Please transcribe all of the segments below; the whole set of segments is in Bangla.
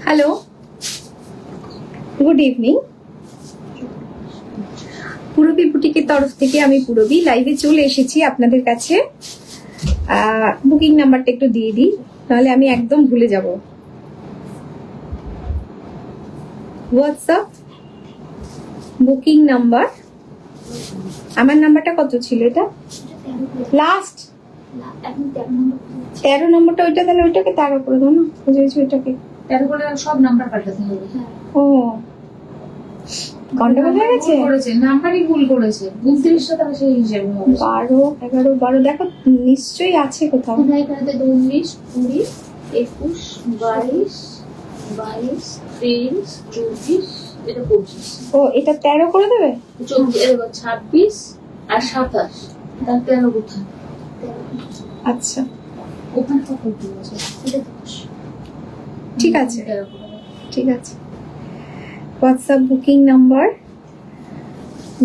Hello, good evening. পুরবী বুটিকের তরফ থেকে আমি পুরবী লাইভে চলে এসেছি আপনাদের কাছে। বুকিং নাম্বারটা একটু দিয়ে দিই, নাহলে আমি একদম ভুলে যাব। হোয়াটসঅ্যাপ বুকিং নাম্বার, আমার নাম্বারটা কত ছিল? এটা লাস্ট 13 নম্বরটা, ওইটা তাহলে ওইটাকে 13 করে দাও না, বুঝেছি? ওইটাকে 13 করে সব নাম্বার পাল্টাতে হবে। ও গন্ডগোল হয়ে গেছে, নাম্বারই ভুল করেছে। 29টা তাহলে সেই হিসেবে হবে। 12, 11, 12 দেখো নিশ্চয়ই আছে কোথাও। 19, 20, 21, 22, 23, 24, এটা 25। ও এটা 13 করে দেবে। 26 আর 27, তার 13 কোথায়? আচ্ছা ওখানে কত আছে? এটা 10। ঠিক আছে, ঠিক আছে। WhatsApp booking number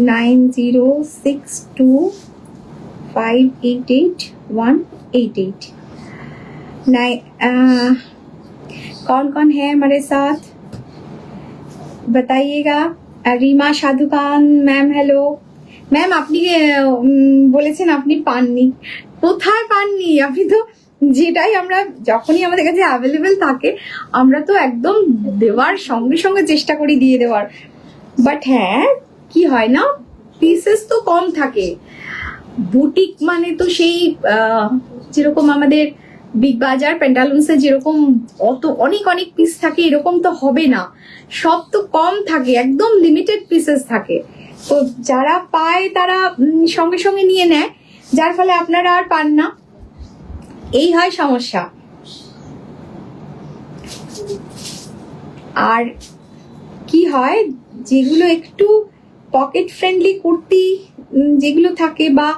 9062588188। कौन है हमारे साथ बताइएगा। রিমা সাধু খান ম্যাম, হ্যালো ম্যাম। আপনি বলেছেন আপনি পাননি, কোথায় পাননি? আপনি তো যেটাই আমরা যখনই আমাদের কাছে অ্যাভেলেবেল থাকে আমরা তো একদম দেওয়ার সঙ্গে সঙ্গে চেষ্টা করি দিয়ে দেওয়ার। বাট হ্যাঁ, কি হয় না, পিসেস তো কম থাকে। বুটিক মানে তো সেই যেরকম আমাদের বিগ বাজার প্যান্টালুন্সে যেরকম অত অনেক অনেক পিস থাকে, এরকম তো হবে না। সব তো কম থাকে, একদম লিমিটেড পিসেস থাকে। তো যারা পায় তারা সঙ্গে সঙ্গে নিয়ে নেয়, যার ফলে আপনারা আর পান না, এই হয় সমস্যা। আর কি হয়, যেগুলো একটু পকেট ফ্রেন্ডলি কুর্তি যেগুলো থাকে বা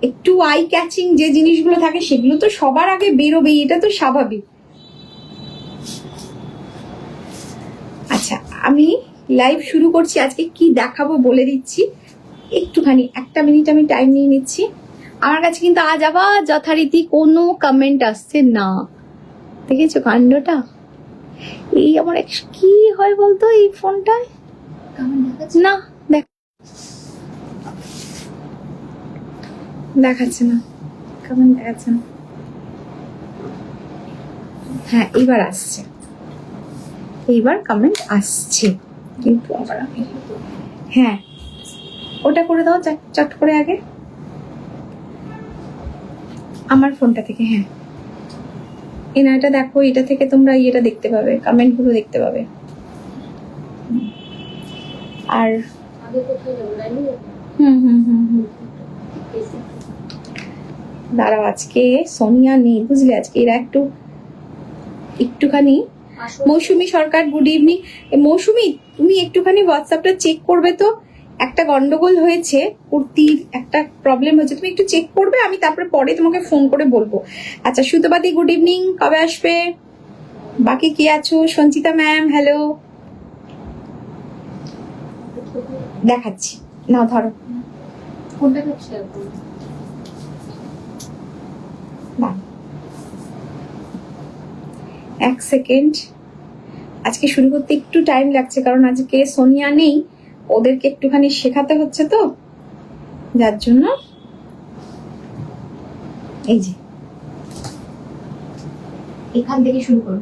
একটু আই ক্যাচিং যে জিনিসগুলো থাকে সেগুলো তো সবার আগে বেরোবেই, এটা তো স্বাভাবিক। আচ্ছা, আমি লাইভ শুরু করছি। আজকে কি দেখাবো বলে দিচ্ছি, একটুখানি 1 মিনিট আমি টাইম নিয়ে নিচ্ছি। আমার কাছে কিন্তু আজ আবার যথারীতি কোনো কমেন্ট আসছে না, দেখেছো কাণ্ডটা? এই আমার কি হয় বলতো এই ফোনটায়? না দেখাচ্ছে না, কমেন্ট দেখাচ্ছে না। হ্যাঁ এইবার আসছে, এইবার কমেন্ট আসছে, কিন্তু আবার আমি হ্যাঁ ওটা করে দাও চট করে আগে আমার ফোনটা থেকে। হ্যাঁ এটা দেখো, এটা থেকে তোমরা ইয়েটা দেখতে পাবে, কমেন্ট গুলো দেখতে পাবে। আর দাঁড়াও, আজকে সোনিয়া নেই বুঝলে, আজকে এরা একটুখানি। মৌসুমী সরকার, গুড ইভিনিং। মৌসুমী, তুমি একটুখানি হোয়াটসঅ্যাপটা চেক করবে তো, একটা গন্ডগোল হয়েছে, কুর্তির একটা প্রবলেম হয়েছে, তুমি একটু চেক করবে, আমি তারপরে পরে তোমাকে ফোন করে বলবো। আচ্ছা সুতপাতি, গুড ইভিনিং, কবে আসবে? বাকি কি আছো? Sanchita ma'am, hello. দেখাচ্ছি, না ধরো কোনটা করছে? না 1 সেকেন্ড। আজকে শুরু করতে একটু টাইম লাগছে, কারণ আজকে সোনিয়া নেই, ওদেরকে একটুখানি শেখাতে হচ্ছে তো, যার জন্য। এই যে এখান থেকে শুরু করো।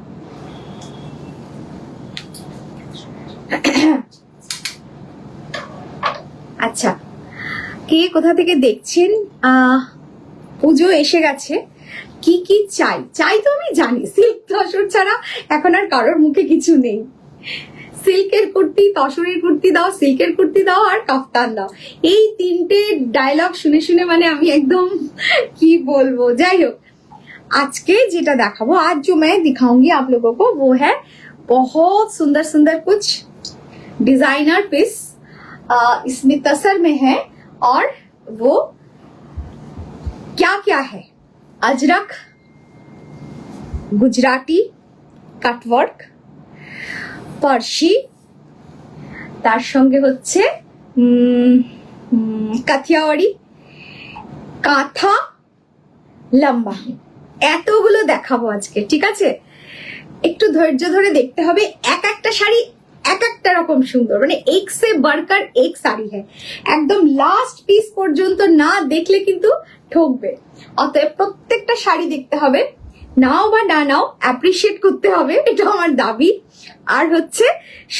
আচ্ছা, কে কোথা থেকে দেখছেন? পুজো এসে গেছে, কি কি চাই তো আমি জানি, সিল্ক তসর ছাড়া এখন আর কারোর মুখে কিছু নেই। সিল্কের কুর্তি, তসরের কুর্তি দাও, সিল্কের কুর্তি দাও, আর কাফতান দাও। এই 3টে ডায়লগ শুনে শুনে মানে আমি একদম কি বলবো। যাই হোক, আজকে যেটা দেখাবো, आज जो मैं दिखाऊंगी आप लोगों को वो है बहुत सुंदर सुंदर कुछ डिजाइनर पीस, इसमें तसर में है। और वो क्या क्या है, अजरक, गुजराती কাটওয়ার্ক, পার্সি, তার সঙ্গে হচ্ছে কাথিয়াওয়াড়ি, কাঁথা, লম্বা, এতগুলো দেখাবো আজকে। ঠিক আছে, একটু ধৈর্য ধরে দেখতে হবে, এক একটা শাড়ি এক একটা রকম সুন্দর, মানে এক সে বাড়কার এক শাড়ি হ্যাঁ। একদম লাস্ট পিস পর্যন্ত না দেখলে কিন্তু ঠকবে। অতএব প্রত্যেকটা শাড়ি দেখতে হবে, নাও বা না নাও অ্যাপ্রিসিয়েট করতে হবে, এটা আমার দাবি। আর হচ্ছে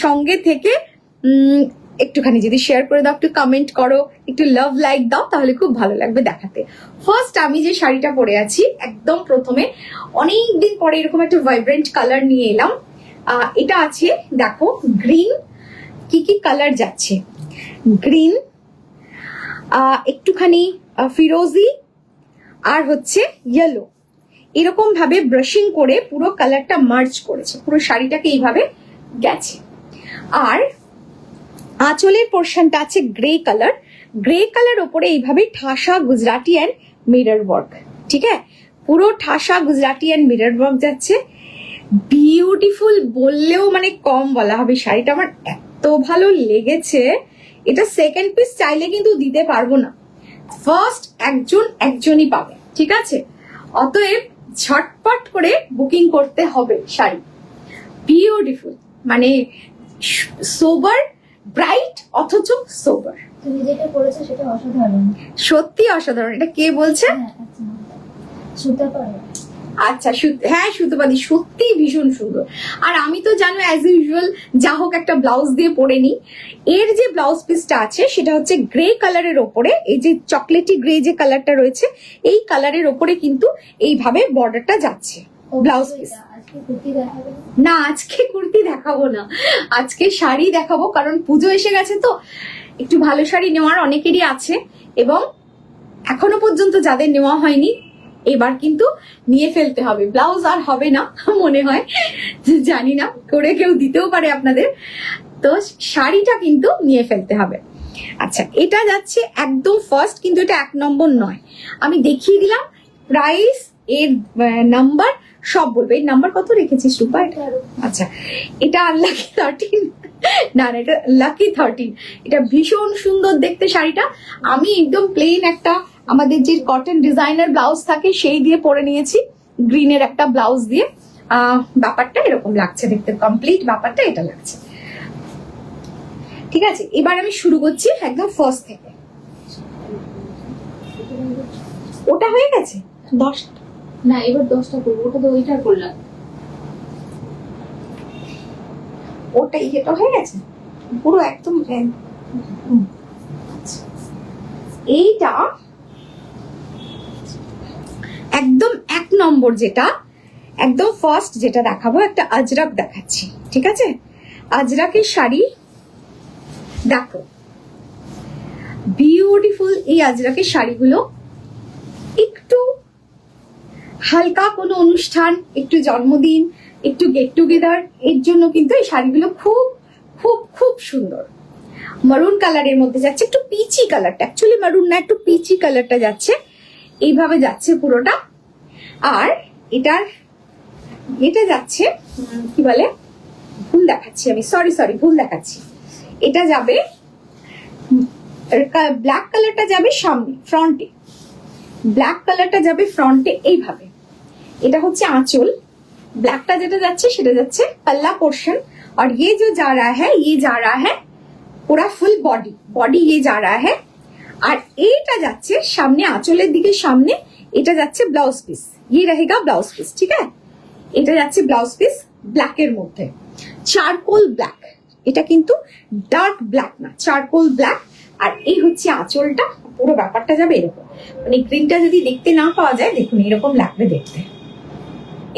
সঙ্গে থেকে একটুখানি যদি শেয়ার করে দাও, একটু কমেন্ট করো, একটু লাভ লাইক দাও, তাহলে খুব ভালো লাগবে দেখাতে। ফার্স্ট আমি যে শাড়িটা পরে আছি, একদম প্রথমে অনেকদিন পরে এরকম একটা ভাইব্রেন্ট কালার নিয়ে এলাম। এটা আছে দেখো গ্রিন, কি কি কালার যাচ্ছে, গ্রিন, একটুখানি ফিরোজি, আর হচ্ছে ইয়েলো। এরকম ভাবে ব্রাশিং করে পুরো কালারটা মার্জ করেছে, পুরো শাড়িটাকে এইভাবে গেছে। আর আঁচলের পোর্শনটা আছে গ্রে কালার, গ্রে কালার ওপরে এইভাবে ঠাসা গুজরাটি অ্যান্ড মিরর ওয়ার্ক, ঠিক আছে, পুরো ঠাসা গুজরাটি অ্যান্ড মিরর ওয়ার্ক যাচ্ছে। বিউটিফুল বললেও মানে কম বলা হবে, শাড়িটা আমার এত ভালো লেগেছে। এটা সেকেন্ড পিস চাইলে কিন্তু দিতে পারবো না, ফার্স্ট একজনই পাবে, ঠিক আছে। অতএব ঝটপট করে বুকিং করতে হবে শাড়ি। বিউটিফুল, মানে সোবার, ব্রাইট অথচ সোবার। তুমি যেটা করেছো সেটা অসাধারণ। সত্যি অসাধারণ। এটা কে বলছে? হ্যাঁ, আচ্ছা, সুতা পারো। আচ্ছা, হ্যাঁ সুতোপাদি, সত্যি ভীষণ সুন্দর। আর আমি তো জানো অ্যাজ ইউজুয়াল যা হোক একটা ব্লাউজ দিয়ে পরে নিই। এর যে ব্লাউজ পিসটা আছে সেটা হচ্ছে গ্রে কালারের ওপরে, এই যে চকলেটি গ্রে যে কালারটা রয়েছে এই কালারের ওপরে কিন্তু এইভাবে বর্ডারটা যাচ্ছে ব্লাউজ পিস। আজকে কুর্তি দেখাবে না, আজকে কুর্তি দেখাবো না, আজকে শাড়ি দেখাবো, কারণ পুজো এসে গেছে তো একটু ভালো শাড়ি নেওয়ার অনেকেরই আছে, এবং এখনো পর্যন্ত যাদের নেওয়া হয়নি এবার কিন্তু নিয়ে ফেলতে হবে। ব্লাউজ আর হবে না মনে হয়, জানি না, করে কেউ দিতেও পারে আপনাদের, তো শাড়িটা কিন্তু নিয়ে ফেলতে হবে। আচ্ছা, এটা যাচ্ছে একদম ফার্স্ট, কিন্তু এটা 1 নম্বর নয়, আমি দেখিয়ে দিলাম। প্রাইস, এর নাম্বার সব বলবে। এই নাম্বার কত রেখেছিস রূপা? আচ্ছা, এটা লাকি 13, না না, এটা লাকি 13। এটা ভীষণ সুন্দর দেখতে শাড়িটা। আমি একদম প্লেন একটা আমাদের যে কটন ডিজাইনার ব্লাউজ থাকে সেই দিয়ে পরে নিয়েছি, গ্রিনের একটা ব্লাউজ দিয়ে। ব্যাপারটা এরকম লাগছে দেখতে, কমপ্লিট ব্যাপারটা এটা লাগছে। ঠিক আছে, এবার আমি শুরু করছি একদম ফার্স্ট থেকে। ওটা হয়ে গেছে 10, না এবার 10টা করবো, ওটা তো ওইটা করলাম। ওটা ইয়েটা হয়ে গেছে পুরো একদম। এইটা একদম 1 নম্বর, যেটা একদম ফার্স্ট যেটা দেখাবো, একটা আজরাক দেখাচ্ছি, ঠিক আছে। আজরাকের শাড়ি দেখো, বিউটিফুল। এই আজরাকের শাড়িগুলো একটু হালকা কোনো অনুষ্ঠান, একটু জন্মদিন, একটু গেট টুগেদার, এর জন্য কিন্তু এই শাড়িগুলো খুব খুব খুব সুন্দর। মারুন কালারের মধ্যে যাচ্ছে, একটু পিচি কালারটা, অ্যাকচুয়ালি মারুন না, একটু পিচি কালারটা যাচ্ছে, এইভাবে যাচ্ছে পুরোটা। আর এটা যাচ্ছে কি বলে, ভুল দেখাচ্ছি আমি, সরি ভুল দেখাচ্ছি। এটা যাবে ব্ল্যাক কালারটা যাবে সামনে ফ্রন্টে, ব্ল্যাক কালারটা যাবে ফ্রন্টে এইভাবে। এটা হচ্ছে আঁচল, ব্ল্যাকটা যেটা যাচ্ছে সেটা যাচ্ছে पल्ला पोर्शन, और ये जो जा रहा है ये जा रहा है पूरा फुल बॉडी ये जा रहा है। আর এইটা যাচ্ছে সামনে আঁচলের দিকে, সামনে এটা যাচ্ছে ব্লাউজ পিস, ये रहेगा ব্লাউজ পিস, ঠিক আছে। এটা যাচ্ছে ব্লাউজ পিস ব্ল্যাকের মধ্যে, চারকোল ব্ল্যাক, এটা কিন্তু ডার্ক ব্ল্যাক না, চারকোল ব্ল্যাক। আর এই হচ্ছে আঁচলটা, পুরো ব্যাপারটা যাবে এরকম, মানে গ্রিনটা যদি দেখতে না পাওয়া যায়, দেখুন এরকম লাগবে দেখতে,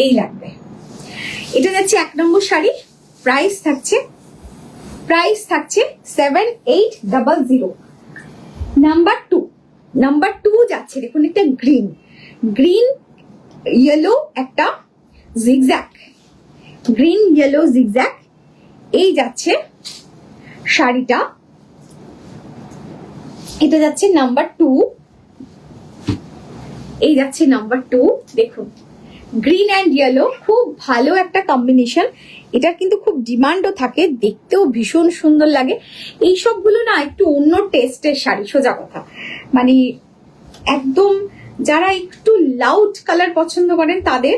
এই লাগবে। এটা যাচ্ছে 1 নম্বর শাড়ি। প্রাইস থাকছে 7800। নাম্বার 2 যাচ্ছে, দেখুন একটা গ্রিন ইয়েলো, একটা জিগজ্যাগ, গ্রিন ইয়েলো জিগজ্যাগ, এই যাচ্ছে শাড়িটা। এটা যাচ্ছে নাম্বার 2, এই যাচ্ছে নাম্বার 2। দেখুন গ্রিন অ্যান্ড ইয়েলো, খুব ভালো একটা কম্বিনেশন। এটা কিন্তু খুব ডিমান্ডও থাকে, দেখতেও ভীষণ সুন্দর লাগে। এই সবগুলো না একটু অন্য টেস্টের শাড়ি, সোজা কথা, মানে একদম যারা একটু লাউড কালার পছন্দ করেন তাদের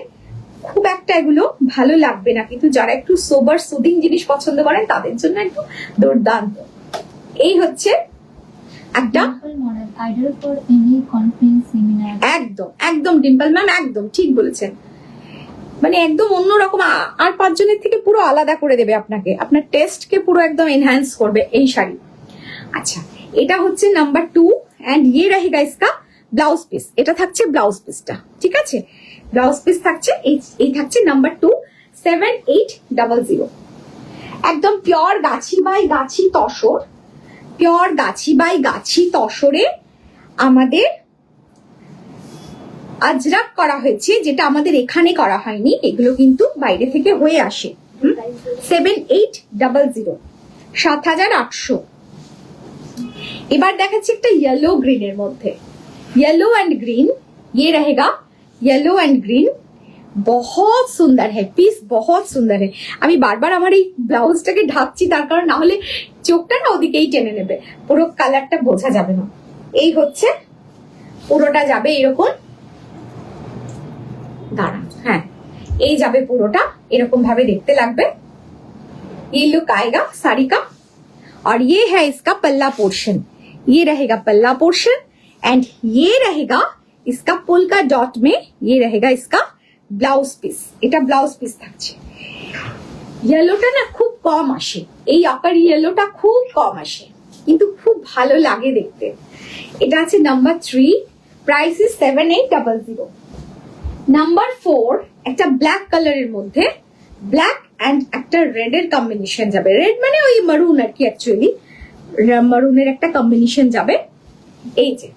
খুব একটা এগুলো ভালো লাগবে না, কিন্তু যারা একটু সোবার সুদিং জিনিস পছন্দ করেন তাদের জন্য একটু দুর্দান্ত। এই হচ্ছে একটা model idol for any conference seminar. একদম একদম ডিম্পল ম্যাম একদম ঠিক বলেছেন, মানে একদম অন্যরকম, আর 5 জনের থেকে পুরো আলাদা করে দেবে আপনাকে, আপনার টেস্টকে পুরো একদম এনহ্যান্স করবে এই শাড়ি। আচ্ছা, এটা হচ্ছে নাম্বার 2 এন্ড ইয়ে रहेगा इसका ব্লাউজ পিস। এটা থাকছে ব্লাউজ পিসটা, ঠিক আছে? ব্লাউজ পিস থাকছে এই থাকছে নাম্বার 2 7800। একদম pure Gachhi by Gachhi tussar, pure Gachhi by গাছি তসরে আমাদের আজরাক করা হয়েছে, যেটা আমাদের এখানে করা হয়নি, এগুলো কিন্তু বাইরে থেকে হয়ে আসে। 7800, 7800। এবার দেখাচ্ছি একটা येलो ग्रीन এর মধ্যে, येलो एंड ग्रीन, ये रहेगा येलो एंड ग्रीन, बहुत सुंदर है पीस, बहुत सुंदर है। আমি বারবার আমার এই ব্লাউজটাকে ঢাকছি, তার কারণ না হলে চোখটা না ওদিকেই টেনে নেবে, পুরো কালারটা বোঝা যাবে না। এই হচ্ছে পুরোটা যাবে এরকম, দাঁড়া, হ্যাঁ এই যাবে পুরোটা এরকম ভাবে দেখতে লাগবে। ये लुक आएगा साड़ी का, और ये है इसका पल्ला पोर्शन, ये रहेगा पल्ला पोर्शन एंड ये रहेगा इसका पोल्का डॉट में, ये रहेगा इसका ब्लाउज पीस। এটা ব্লাউজ পিস থাকছে। ইয়েলোটা না খুব কম আসে, এই আকার ইয়েলোটা খুব কম আসে, কিন্তু খুব ভালো লাগে দেখতে। এটা আছে নাম্বার 3, প্রাইস ইজ 7800। নাম্বার 4 একটা ব্ল্যাক কালারের মধ্যে, ব্ল্যাক এন্ড একটা রেড এর কম্বিনেশন যাবে, রেড মানে ওই মারুন আর কি, অ্যাকচুয়ালি মারুনের একটা কম্বিনেশন যাবে। এই যে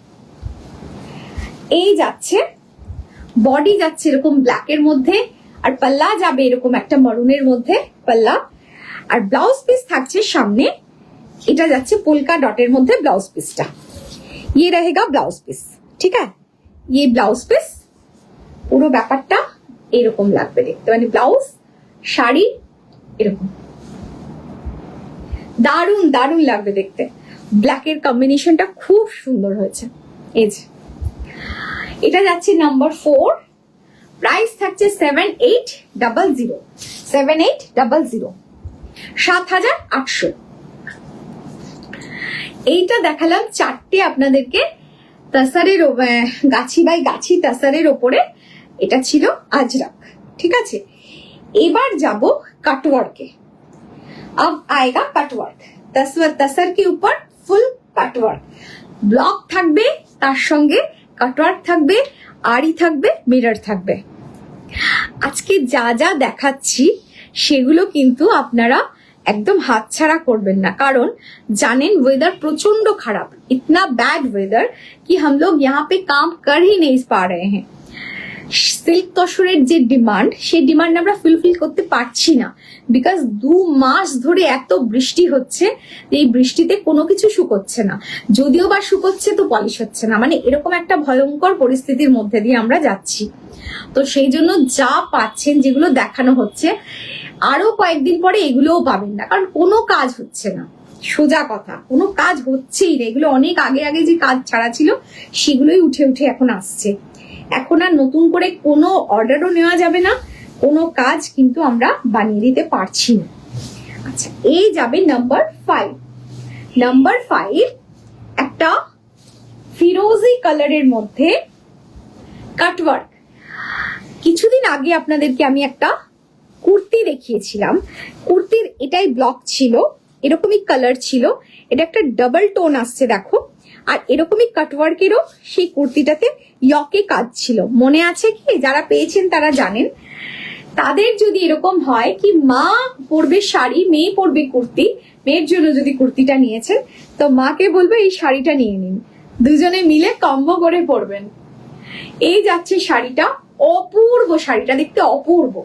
এই যাচ্ছে, বডি যাচ্ছে এরকম ব্ল্যাক এর মধ্যে, আর পাল্লা যাবে এরকম একটা মারুনের মধ্যে পাল্লা, আর ব্লাউজ পিস থাকছে সামনে, এটা যাচ্ছে পোলকা ডটের মধ্যে ব্লাউজ পিসটা। ये रहेगा ব্লাউজ পিস, ঠিক আছে? ये ব্লাউজ পিস, পুরো ব্যাপারটা এরকম লাগবে দেখতে, মানে ব্লাউজ শাড়ি এরকম দারুন দারুন লাগবে দেখতে। ব্ল্যাকের কম্বিনেশনটা খুব সুন্দর হয়েছে। এই যে এটা যাচ্ছে নাম্বার 4, প্রাইস থাকছে 7800, 7800, 7800। এইটা দেখালাম 4টে আপনাদেরকে তাসারের, গাছি বাই গাছি তাসারের ওপরে, এটা ছিল আজরাক, ঠিক আছে? এবার যাব কাটওয়ার্কে। अब आएगा कटवर्क, तसर के ऊपर ফুল কাটওয়ার্ক, ব্লক থাকবে, তার সঙ্গে কাটওয়ার্ক থাকবে, আড়ি থাকবে, মিরর থাকবে। আজকে যা যা দেখাচ্ছি সেগুলো কিন্তু আপনারা একদম হাতছাড়া করবেন না, কারণ জানেন ওয়েদার প্রচন্ড খারাপ, इतना बैड वेदर कि हम लोग यहाँ पे काम कर ही नहीं पा रहे हैं। সিল্ক তসরের যে ডিমান্ড, সেই ডিমান্ড আমরা ফুলফিল করতে পারছি না, বিকজ 2 মাস ধরে এত বৃষ্টি হচ্ছে, এই বৃষ্টিতে কোনো কিছু শুকোচ্ছে না, যদিও বা শুকোচ্ছে তো পলিশ হচ্ছে না, মানে এরকম একটা ভয়ঙ্কর পরিস্থিতির মধ্যে দিয়ে আমরা যাচ্ছি। তো সেই জন্য যা পাচ্ছেন, যেগুলো দেখানো হচ্ছে, আরো কয়েকদিন পরে এগুলোও পাবেন না, কারণ কোনো কাজ হচ্ছে না, সোজা কথা, কোনো কাজ হচ্ছেই না। এগুলো অনেক আগে আগে যে কাজ ছাড়া ছিল সেগুলোই উঠে উঠে এখন আসছে। এখন আর নতুন করে কোনো অর্ডারও নেওয়া যাবে না, কোনো কাজ কিন্তু আমরা বানিয়ে দিতে পারছি না। আচ্ছা, এই যাবে নাম্বার 5। নাম্বার 5 একটা ফিরোজি কালারের মধ্যে কাটওয়ার্ক। কিছুদিন আগে আপনাদেরকে আমি একটা কুর্তি দেখিয়েছিলাম, কুর্তির এটাই ব্লক ছিল, এরকমই কালার ছিল, এটা একটা ডাবল টোন আসছে দেখো, আর এরকমই কাটওয়ার্কেরও সেই কুর্তিটাতে ইয়কে কাজ ছিল, মনে আছে কি? যারা পেয়েছেন তারা জানেন। তাদের যদি এরকম হয় কি মা পরবে শাড়ি, মেয়ে পরবে কুর্তি, মেয়ের জন্য যদি কুর্তিটা নিয়েছেন তো মাকে বলবে এই শাড়িটা নিয়ে নিন, দুজনে মিলে কম্বো করে পরবেন। এই যাচ্ছে শাড়িটা, অপূর্ব শাড়িটা দেখতে, অপূর্ব,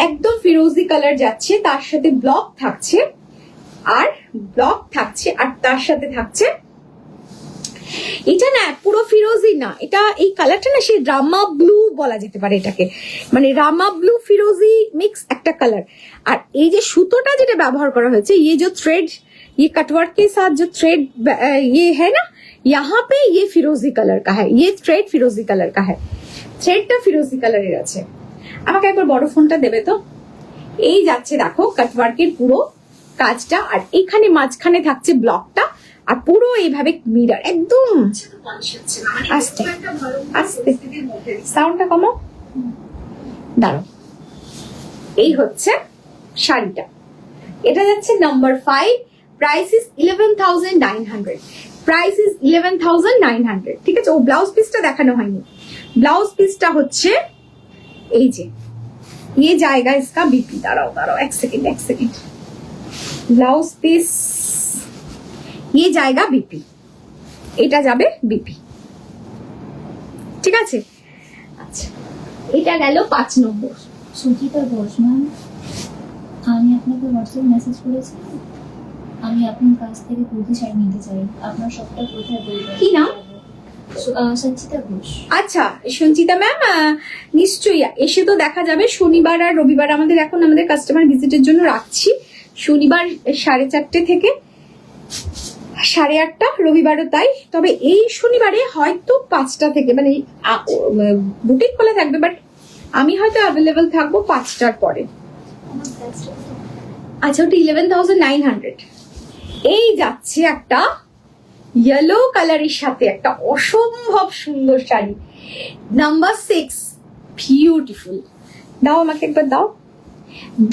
একদম ফিরোজি কালার যাচ্ছে, তার সাথে ব্লক থাকছে, আর ব্লক থাকছে, আর তার সাথে থাকছে, এটা না পুরো ফিরোজি না, এটা এই কালারটা না সেই রামা ব্লু বলা যেতে পারে এটাকে, মানে রামা ব্লু ফিরোজি মিক্স একটা কালার। আর এই যে সুতোটা যেটা ব্যবহার করা হয়েছে, ये जो थ्रेड, ये कटवर्क के साथ जो थ्रेड ये है ना, यहाँ पे ये फिरोजी कलर का है, ये थ्रेड फिरोजी कलर का है, थ्रेडটা ফিরোজি কালারের আছে। আমাকে একবার বড় ফোনটা দেবে তো। এই যাচ্ছে দেখো কাটওয়ার্কের পুরো কাজটা, আর এখানে মাঝখানে থাকছে ব্লকটা, আর পুরো এইভাবে মিরর একদম আস্তে আস্তে। সাউন্ডটা কমো, দাঁড়ো। এই হচ্ছে শাড়িটা, এটা যাচ্ছে number 5, price is 11,900, price is 11,900। ঠিক আছে, ও ব্লাউজ পিসটা দেখানো হয়নি। ব্লাউজ পিসটা হচ্ছে এই যে, ये जाएगा इसका बीपी। दाঁড়াও दाঁড়াও, एक सेकंड। ब्लाउज पीस ये जाएगा बीपी, এটা যাবে বিপি। ঠিক আছে, আচ্ছা এটা গেল 5 নম্বর। সুচিতা ঘোষ ম্যাম, আমি আপনাকে হোয়াটসঅ্যাপ মেসেজ করেছি, আমি আপনার কাছ থেকে কুর্তি শাড়ি নিতে চাই, আপনার সবটা কোথায় বলবেন? কি নাম? সঞ্চিতা ঘোষ। আচ্ছা সঞ্চিতা ম্যাম, নিশ্চয়ই এসে তো দেখা যাবে। শনিবার আর রবিবার আমাদের এখন আমাদের কাস্টমার ভিজিটের জন্য রাখছি। শনিবার 4:30 থেকে 8:30, রবিবারও তাই। তবে এই শনিবারে হয়তো 5টা থেকে, মানে বুটিক খোলা থাকবে, বাট আমি হয়তো অ্যাভেলেবেল থাকবো 5টার পরে। আচ্ছা, ওটা 11,900। এই যাচ্ছে একটা ইয়েলো কালারের সাথে একটা অসম্ভব সুন্দর শাড়ি, নাম্বার 6, বিউটিফুল। দাও আমাকে একবার দাও,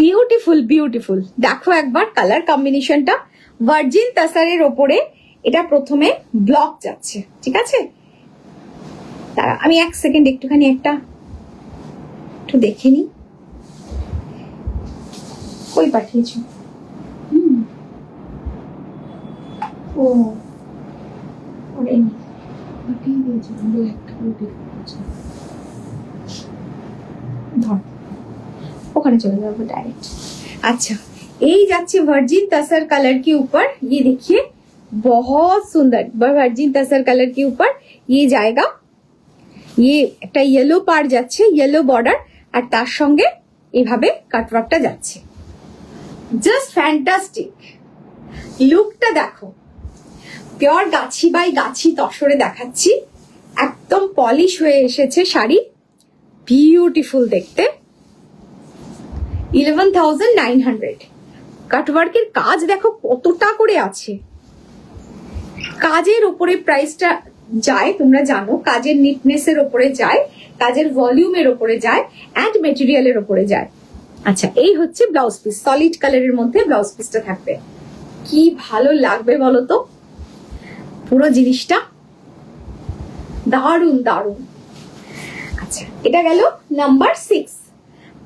বিউটিফুল। দেখো একবার কালার কম্বিনেশনটা, ভার্জিন তাসারের ওপরে এটা প্রথমে ব্লক যাচ্ছে। ঠিক আছে, দাঁড়া আমি 1 সেকেন্ড একটুখানি একটু দেখে নি। কই পাঠিয়েছো? ও ओखाने चले जाओ डायरेक्ट। अच्छा, यही जाच्छे वर्जिन तसर कलर के ऊपर, ये देखिए बहुत सुंदर वर्जिन तसर कलर के ऊपर ये जाएगा। ये একটা ইয়েলো পার যাচ্ছে, ইয়েলো বর্ডার, আর তার সঙ্গে এইভাবে কাটওয়ার্কটা যাচ্ছে। Just fantastic. লুকটা দেখো, পিওর গাছি বাই গাছি তসরে দেখাচ্ছি, একদম পলিশ হয়ে এসেছে শাড়ি, বিউটিফুল দেখতে। 11,900। কাটওয়ার্কের কাজ দেখো কতটা করে আছে। কাজের উপরে প্রাইসটা যায়, তোমরা জানো কাজের নিটনেস এর উপরে যায়, কাজের ভলিউমের উপরে যায়, এন্ড মেটেরিয়ালের উপরে যায়। আচ্ছা, এই হচ্ছে ব্লাউজ পিস, সলিড কালারের মধ্যে ব্লাউজ পিসটা থাকবে। কি ভালো লাগবে বলো তো, পুরো জিনিসটা দারুন। আচ্ছা, এটা গেল number 6,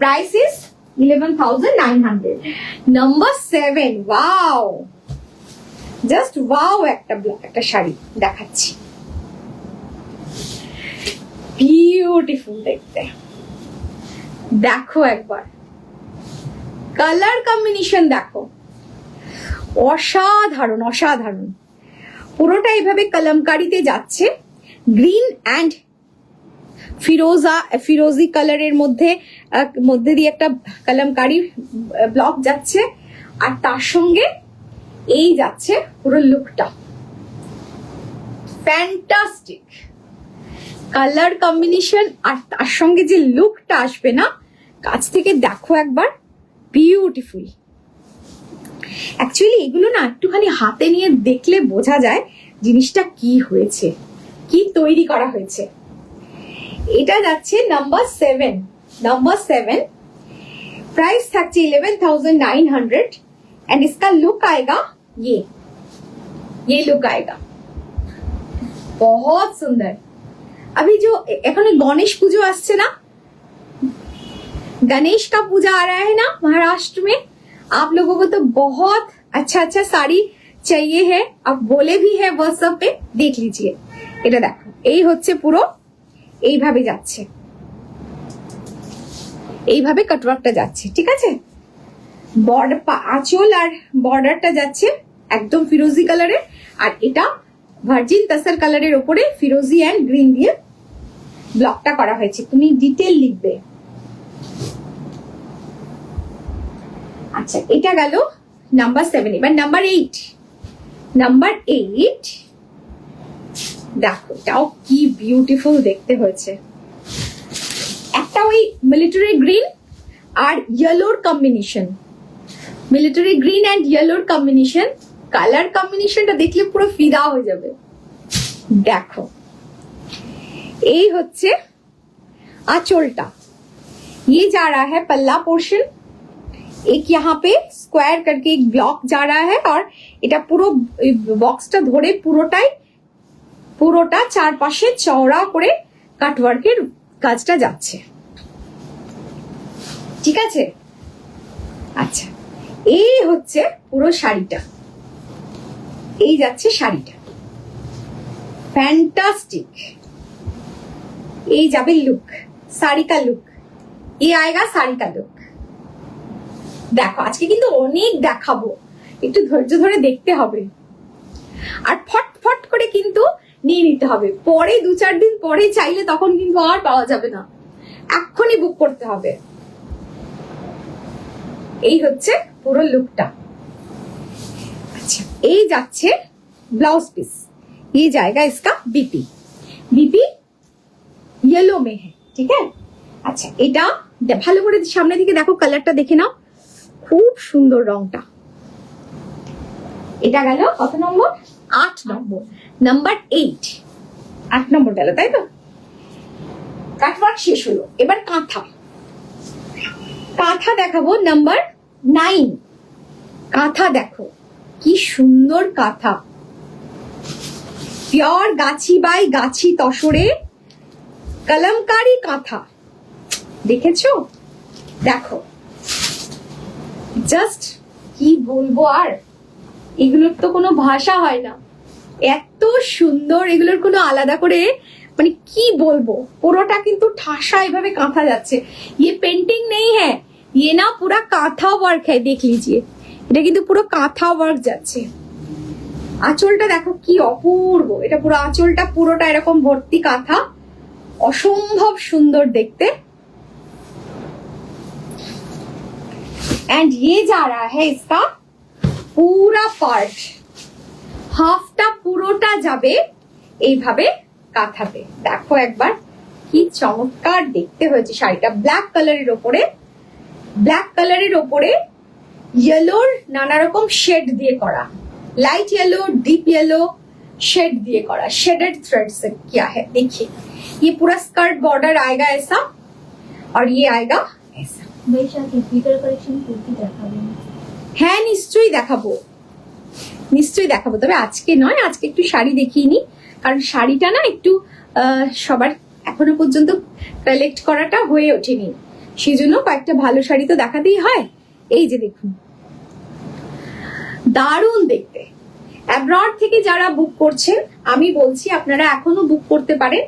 price is 11,900। Number 7, wow, just wow, একটা শাড়ি দেখাচ্ছি, বিউটিফুল দেখতে। দেখো একবার কালার কম্বিনেশন দেখো, অসাধারণ। পুরোটা এইভাবে কলমকারিতে যাচ্ছে, গ্রিন অ্যান্ড ফিরোজি কালারের মধ্যে দিয়ে একটা কলমকারি ব্লক যাচ্ছে, আর তার সঙ্গে এই যাচ্ছে পুরো লুকটা, ফ্যান্টাস্টিক কালার কম্বিনেশন, আর তার সঙ্গে যে লুকটা আসবে না, কাছ থেকে দেখো একবার, বিউটিফুল। অ্যাকচুয়ালি এগুলো না একটুখানি হাতে নিয়ে দেখলে বোঝা যায় জিনিসটা কি হয়েছে, কি তৈরি করা হয়েছে। এটা যাচ্ছে নাম্বার 7, प्राइस থাকছে 11,900 एंड इसका लुक आएगा ये लुक आएगा, बहुत सुंदर। अभी जो এখন गणेश पूजो আসছে না, गणेश का पूजा आ रहा है ना महाराष्ट्र में, आप लोगों को तो बहुत अच्छा साड़ी चाहिए है, आप बोले भी है व्हाट्सएप पे, देख लीजिए। এটা দেখো, এই হচ্ছে পুরো এইভাবে যাচ্ছে, এইভাবে কাটওয়ার্কটা যাচ্ছে। ঠিক আছে, বর্ডার আঁচল আর বর্ডারটা যাচ্ছে একদম ফিরোজি কালারের, আর এটা ভার্জিন তাসার কালারের উপরে ফিরোজি এন্ড গ্রিন দিয়ে ব্লকটা করা হয়েছে। তুমি ডিটেল লিখবে। আচ্ছা, এটা গেল নাম্বার 7। এবার নাম্বার 8 দেখো, এটাও কি বিউটিফুল দেখতে হয়েছে। একটাও ওই মিলিটারি গ্রিন আর ইয়েলোর কম্বিনেশন, মিলিটারি গ্রিন অ্যান্ড ইয়েলোর কম্বিনেশন। কালার কম্বিনেশনটা দেখলে পুরো ফিদা হয়ে যাবে। দেখো এই হচ্ছে आंचोलटा, ये जा रहा है पल्ला पोर्शन, एक यहाँ पे स्क्वायर करके एक ब्लॉक जा रहा है और এটা পুরো বক্সটা ধরে পুরোটা চারপাশে চওড়া করে কাটওয়ার্কের কাজটা যাচ্ছে। ঠিক আছে, আচ্ছা এই হচ্ছে পুরো শাড়িটা, এই যাচ্ছে শাড়িটা, ফ্যান্টাস্টিক। এই যাবে লুক, শাড়ি কা লুক, ये आएगा শাড়ি কা লুক। দেখো আজকে কিন্তু অনেক দেখাবো, একটু ধৈর্য ধরে দেখতে হবে আর ফটফট করে কিন্তু নিয়ে নিতে হবে। পরে 2-4 দিন পরে চাইলে তখন কিন্তু আর পাওয়া যাবে না, এক্ষুনি বুক করতে হবে। এই হচ্ছে পুরো লুকটা। अच्छा এই যাচ্ছে ব্লাউজ পিস, ये जाएगा इसका बीपी, बीपी येलो में है। ठीक है, আচ্ছা এটা ভালো করে সামনে দিকে দেখো, কালারটা দেখে নাও, খুব সুন্দর রংটা। এটা গেল কত নম্বর? 8 নম্বর, নাম্বার 8, 8 নম্বর গেল, তাই তো? কাটওয়ার্ক শেষ হলো, এবার কাঁথা, কাঁথা দেখাবো নাম্বার 9। কাঁথা দেখো কি সুন্দর কাঁথা, পিওর গাছি বাই গাছি তসরে কলমকারী কাঁথা, দেখেছো? দেখো জাস্ট কি বলবো, আর এগুলোর তো কোনো ভাষা হয় না, এত সুন্দর, এগুলোর কোনো আলাদা করে মানে কি বলবো। পুরোটা কিন্তু ঠাসা এভাবে কাঁথা যাচ্ছে, ये पेंटिंग नहीं है, ये ना पूरा कांथा वर्क है, देख लीजिए, এটা কিন্তু পুরো কাঁথা ওয়ার্ক যাচ্ছে। আঁচলটা দেখো কি অপূর্ব, এটা পুরো আঁচলটা পুরোটা এরকম ভর্তি কাঁথা, অসম্ভব সুন্দর দেখতে। एंड ये जा रहा है इसका पूरा पार्ट, হাফটা পুরোটা যাবে এইভাবে কাঁথাতে। দেখো একবার কি চমৎকার দেখতে হয়েছে শাড়িটা, ব্ল্যাক কালারের ওপরে, ব্ল্যাক কালারের ওপরে येलोर नाना रकम शेड दिए करा, light yellow, deep yellow shade दिए करा, शेडेड थ्रेड से किया है। देखिए ये पूरा स्कर्ट बॉर्डर आएगा ऐसा और ये आएगा ऐसा। বৈশাখী ফিগার কালেকশন কুর্তি দেখাবেন? হ্যাঁ নিশ্চয়ই দেখাবো, নিশ্চয়ই দেখাবো, তবে আজকে নয়, আজকে একটু শাড়ি দেখিয়ে নি, কারণ শাড়িটা না একটু সবার এখনো পর্যন্ত কালেক্ট করাটা হয়ে ওঠেনি, সেই জন্য কয়েকটা ভালো শাড়ি তো দেখাতেই হয়। এই যে দেখুন দারুণ দেখতে, অ্যাব্রড থেকে যারা বুক করছেন আমি বলছি আপনারা এখনো বুক করতে পারেন,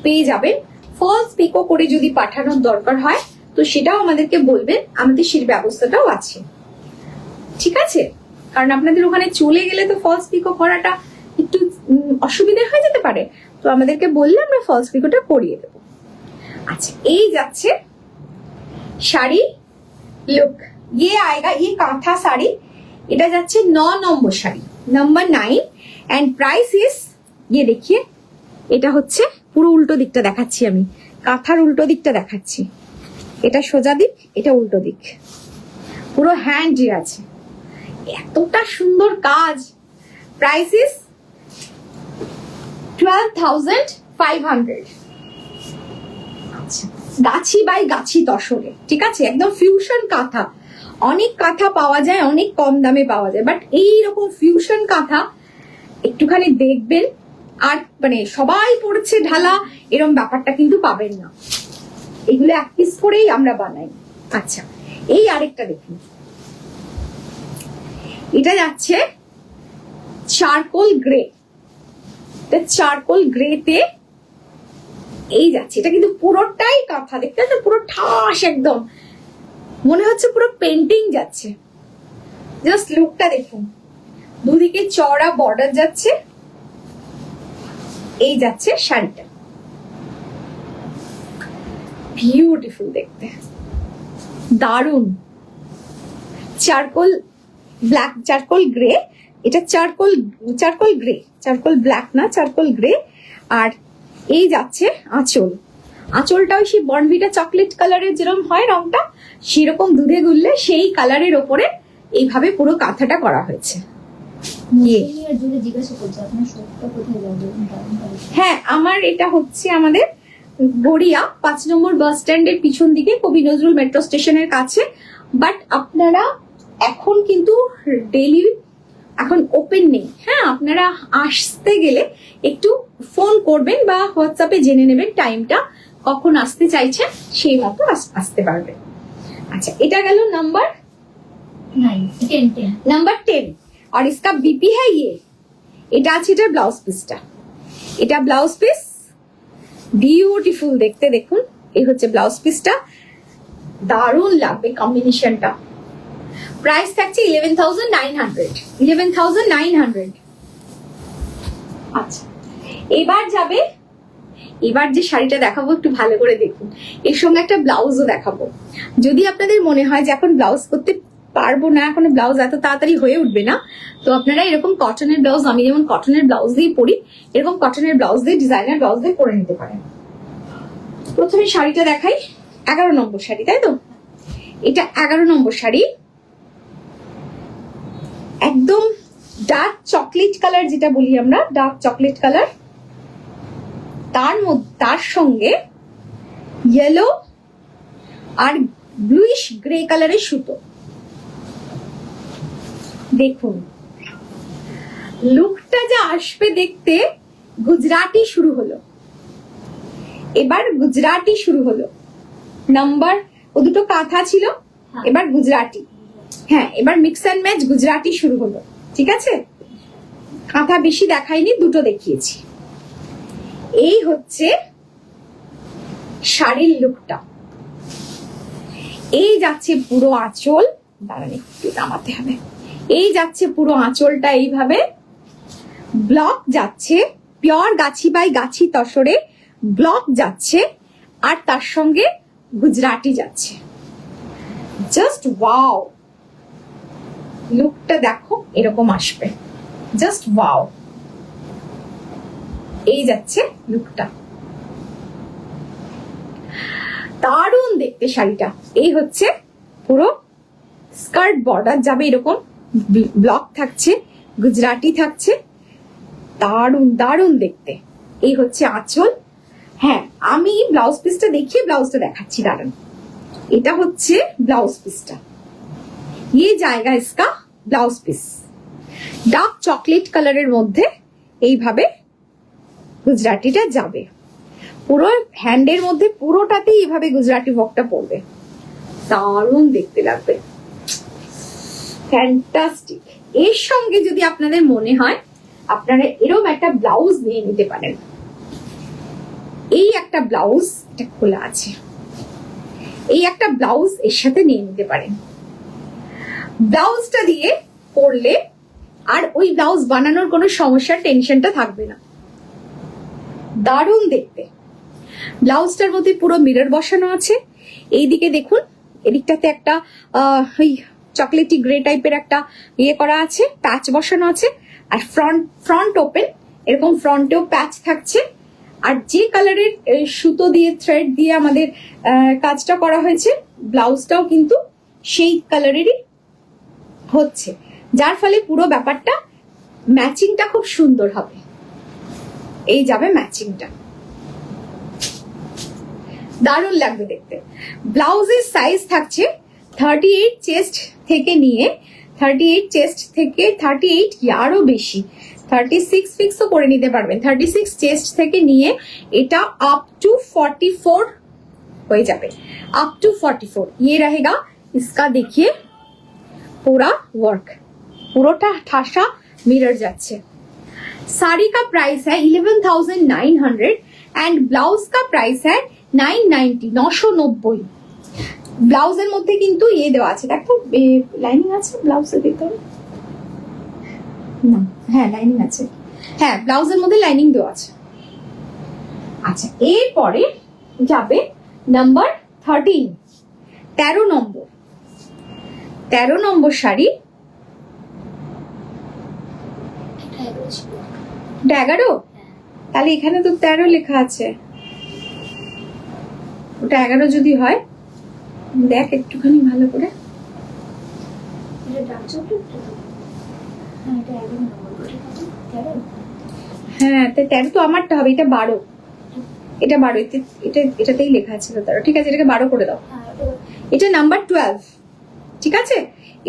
পেয়ে যাবেন। ফলস পিকো করে যদি পাঠানোর দরকার হয় তো সেটাও আমাদেরকে বলবেন, আমাদের সেই ব্যবস্থাটাও আছে। ঠিক আছে, কারণ আপনাদের ওখানে চলে গেলে তো ফলস পিকো করাটা একটু অসুবিধা হয়ে যেতে পারে, তো আমাদেরকে বললে আমরা ফলস পিকোটা করিয়ে দেবো। আচ্ছা এই যাচ্ছে শাড়ি লুক, ये आएगा, ये कांथा साड़ी, এটা যাচ্ছে 9 number sari, number 9 and price is, ये देखिए এটা হচ্ছে পুরো উল্টো দিকটা দেখাচ্ছি আমি, কাঁথার উল্টো দিকটা দেখাচ্ছি, এটা সোজা দিক, এটা উল্টো দিক, পুরো হ্যান্ড আছে, এতটা সুন্দর কাজ। Price is 12,500। আচ্ছা গাছি বাই গাছি তসরে, ঠিক আছে, একদম ফিউশন কাঁথা। অনেক কাঁথা পাওয়া যায়, অনেক কম দামে পাওয়া যায়, বাট এইরকম ফিউশন কাঁথা একটুখানি দেখবেন, আর মানে সবাই পড়ছে ঢালা এরকম ব্যাপারটা কিন্তু পাবেন না, এগুলো এক পিস করেই আমরা বানাই। আচ্ছা এই আরেকটা দেখুন, এটা যাচ্ছে চারকোল গ্রে, চারকোল গ্রেতে এই যাচ্ছে, এটা কিন্তু পুরোটাই কাঁথা, দেখতে পাচ্ছেন পুরো ঠাস, একদম মনে হচ্ছে পুরো পেন্টিং যাচ্ছে। জাস্ট লুকটা দেখুন, দুদিকে চওড়া বর্ডার যাচ্ছে, এই যাচ্ছে শাড়িটা, বিউটিফুল দেখতে, দারুন। চারকোল ব্ল্যাক, চারকোল গ্রে, এটা চারকোল গ্রে, চারকোল ব্ল্যাক না, চারকোল গ্রে। আর এই যাচ্ছে আঁচল, আঁচলটাও সেই বর্নভিটা চকলেট কালারের যেরকম হয় রংটা, সেরকম দুধে গুললে সেই কালারের ওপরে এইভাবে পুরো কাঁথাটা করা হয়েছে। আর জুড়ে জিজ্ঞাসা করছে আপনার শপটা কোথায় যাবে? হ্যাঁ, আমার এটা হচ্ছে আমাদের গড়িয়া 5 নম্বর বাস স্ট্যান্ডের পিছন দিকে, কবি নজরুল মেট্রো স্টেশনের কাছে। বাট আপনারা এখন কিন্তু ডেইলি এখন ওপেন নেই। হ্যাঁ, আপনারা আসতে গেলে একটু ফোন করবেন বা হোয়াটসঅ্যাপে জেনে নেবেন টাইমটা, কখন আসতে চাইছেন সেই মতো আসতে পারবেন। আচ্ছা, এটা গেল नंबर 10। और इसका बीपी है ये। এটা আছে এটা ব্লাউজ পিসটা, এটা ব্লাউজ পিস বিউটিফুল দেখতে, দেখুন এই হচ্ছে ব্লাউজ পিসটা, দারুণ লাগবে কম্বিনেশনটা। প্রাইস থাকছে 11,900। আচ্ছা, এবার যে শাড়িটা দেখাবো একটু ভালো করে দেখুন, এর সঙ্গে একটা ব্লাউজও দেখাবো। যদি আপনাদের মনে হয় যে এখন ব্লাউজ করতে পারবো না, এখন ব্লাউজ এত তাড়াতাড়ি হয়ে উঠবে না, তো আপনারা এরকম কটনের ব্লাউজ, আমি যেমন কটনের ব্লাউজ দিয়ে পরি, এরকম কটনের ব্লাউজ দিয়ে, ডিজাইনার ব্লাউজ দিয়ে করে নিতে পারেন। প্রথমে শাড়িটা দেখাই, 11 নম্বর শাড়ি, তাই তো? এটা 11 নম্বর শাড়ি, একদম ডার্ক চকলেট কালার, যেটা বলি আমরা ডার্ক চকলেট কালার, তার সঙ্গে ইয়েলো আর ব্লুইশ গ্রে কালারের সুতো। দেখুন লুকটা যা আসবে দেখতে, গুজরাটি শুরু হলো, এবার গুজরাটি শুরু হলো। নাম্বার ও দুটো কাঁথা ছিল, এবার গুজরাটি। হ্যাঁ, এবার মিক্স অ্যান্ড ম্যাচ গুজরাটি শুরু হলো। ঠিক আছে, কাঁথা বেশি দেখাইনি, দুটো দেখিয়েছি। এই হচ্ছে শাড়ির লুকটা। এই যাচ্ছে পুরো আঁচল, দাঁড়ান একটু নামাতে হবে, এই যাচ্ছে পুরো আঁচলটা এইভাবে ব্লক যাচ্ছে, pure Gachhi by Gachhi তসরে block যাচ্ছে, আর তার সঙ্গে গুজরাটি যাচ্ছে। জাস্ট ওয়াও, লুকটা দেখো এরকম আসবে, জাস্ট ওয়াও। এই যাচ্ছে লুকটা, দারুণ দেখতে শাড়িটা। এই হচ্ছে পুরো স্কার্ট, বর্ডার যাবে এরকম, ব্লক থাকছে, গুজরাটি থাকছে, দারুণ দারুণ দেখতে। এই হচ্ছে আঁচল। হ্যাঁ, আমি ব্লাউজ পিসটা দেখিয়ে ব্লাউজটা দেখাচ্ছি, দাঁড়ান। এটা হচ্ছে ব্লাউজ পিসটা, ये जाएगा इसका ব্লাউজ পিস, ডার্ক চকলেট কালারের মধ্যে এইভাবে গুজরাটিটা যাবে, পুরো হ্যান্ডের মধ্যে পুরোটাতেই এইভাবে গুজরাটি ওয়ার্কটা পড়বে, দারুণ দেখতে লাগবে, ফ্যান্টাস্টিক। এর সঙ্গে যদি আপনাদের মনে হয় আপনারা এরকম একটা ব্লাউজ নিয়ে নিতে পারেন। এই একটা ব্লাউজ, এটা খোলা আছে, এই একটা ব্লাউজ এর সাথে নিয়ে নিতে পারেন। ব্লাউজটা দিয়ে পরলে আর ওই ব্লাউজ বানানোর কোনো সমস্যার টেনশনটা থাকবে না, দারুণ দেখতে। ব্লাউজটার মধ্যে পুরো মিরর বসানো আছে, এইদিকে দেখুন, এদিকটাতে একটা ওই চকলেটি গ্রে টাইপের একটা ইয়ে করা আছে, প্যাচ বসানো আছে, আর ফ্রন্ট ওপেন, এরকম ফ্রন্টেও প্যাচ থাকছে। আর যে কালারের সুতো দিয়ে, থ্রেড দিয়ে আমাদের কাজটা করা হয়েছে, ব্লাউজটাও কিন্তু সেই কালারেরই হচ্ছে, যার ফলে পুরো ব্যাপারটা ম্যাচিংটা খুব সুন্দর হবে। এই যাবে ম্যাচিংটা, দারুণ লাগবে দেখতে। ব্লাউজের সাইজ থাকছে 38 চেস্ট থেকে নিয়ে 38 আরো বেশি, 36 ফিক্সও করে নিতে পারবেন। 36 চেস্ট থেকে নিয়ে এটা আপ টু 44 হয়ে যাবে, अप टू 44। ये रहेगा इसका, देखिए पूरा वर्क, পুরোটা ঠাসা মিরর যাচ্ছে। साड़ी का प्राइस है 11,900 एंड ब्लाउज का प्राइस है 990, 990। ব্লাউজের মধ্যে কিন্তু ইয়ে দেওয়া আছে, দেখো লাইনিং আছে ব্লাউজের ভিতরে, না হ্যাঁ লাইনিং আছে, হ্যাঁ ব্লাউজের মধ্যে লাইনিং দেওয়া আছে। আচ্ছা, এরপরে যাবে নাম্বার 13, 13 নম্বর, 13 নম্বর শাড়ি। 11, তাহলে এখানে তো 13 লেখা আছে, ওটা 11 যদি হয়, দেখ একটুখানি ভালো করে। এটা ডার্ক চকলেটটা তো? হ্যাঁ, এটা 11 নম্বর। এটা কত? 13? হ্যাঁ, 13 তো আমারটা হবে, এটা 12। এটা 12, এটাতেই লেখা আছে তো 13। ঠিক আছে, এটাকে 12 করে দাও। হ্যাঁ, এটা নাম্বার 12, ঠিক আছে,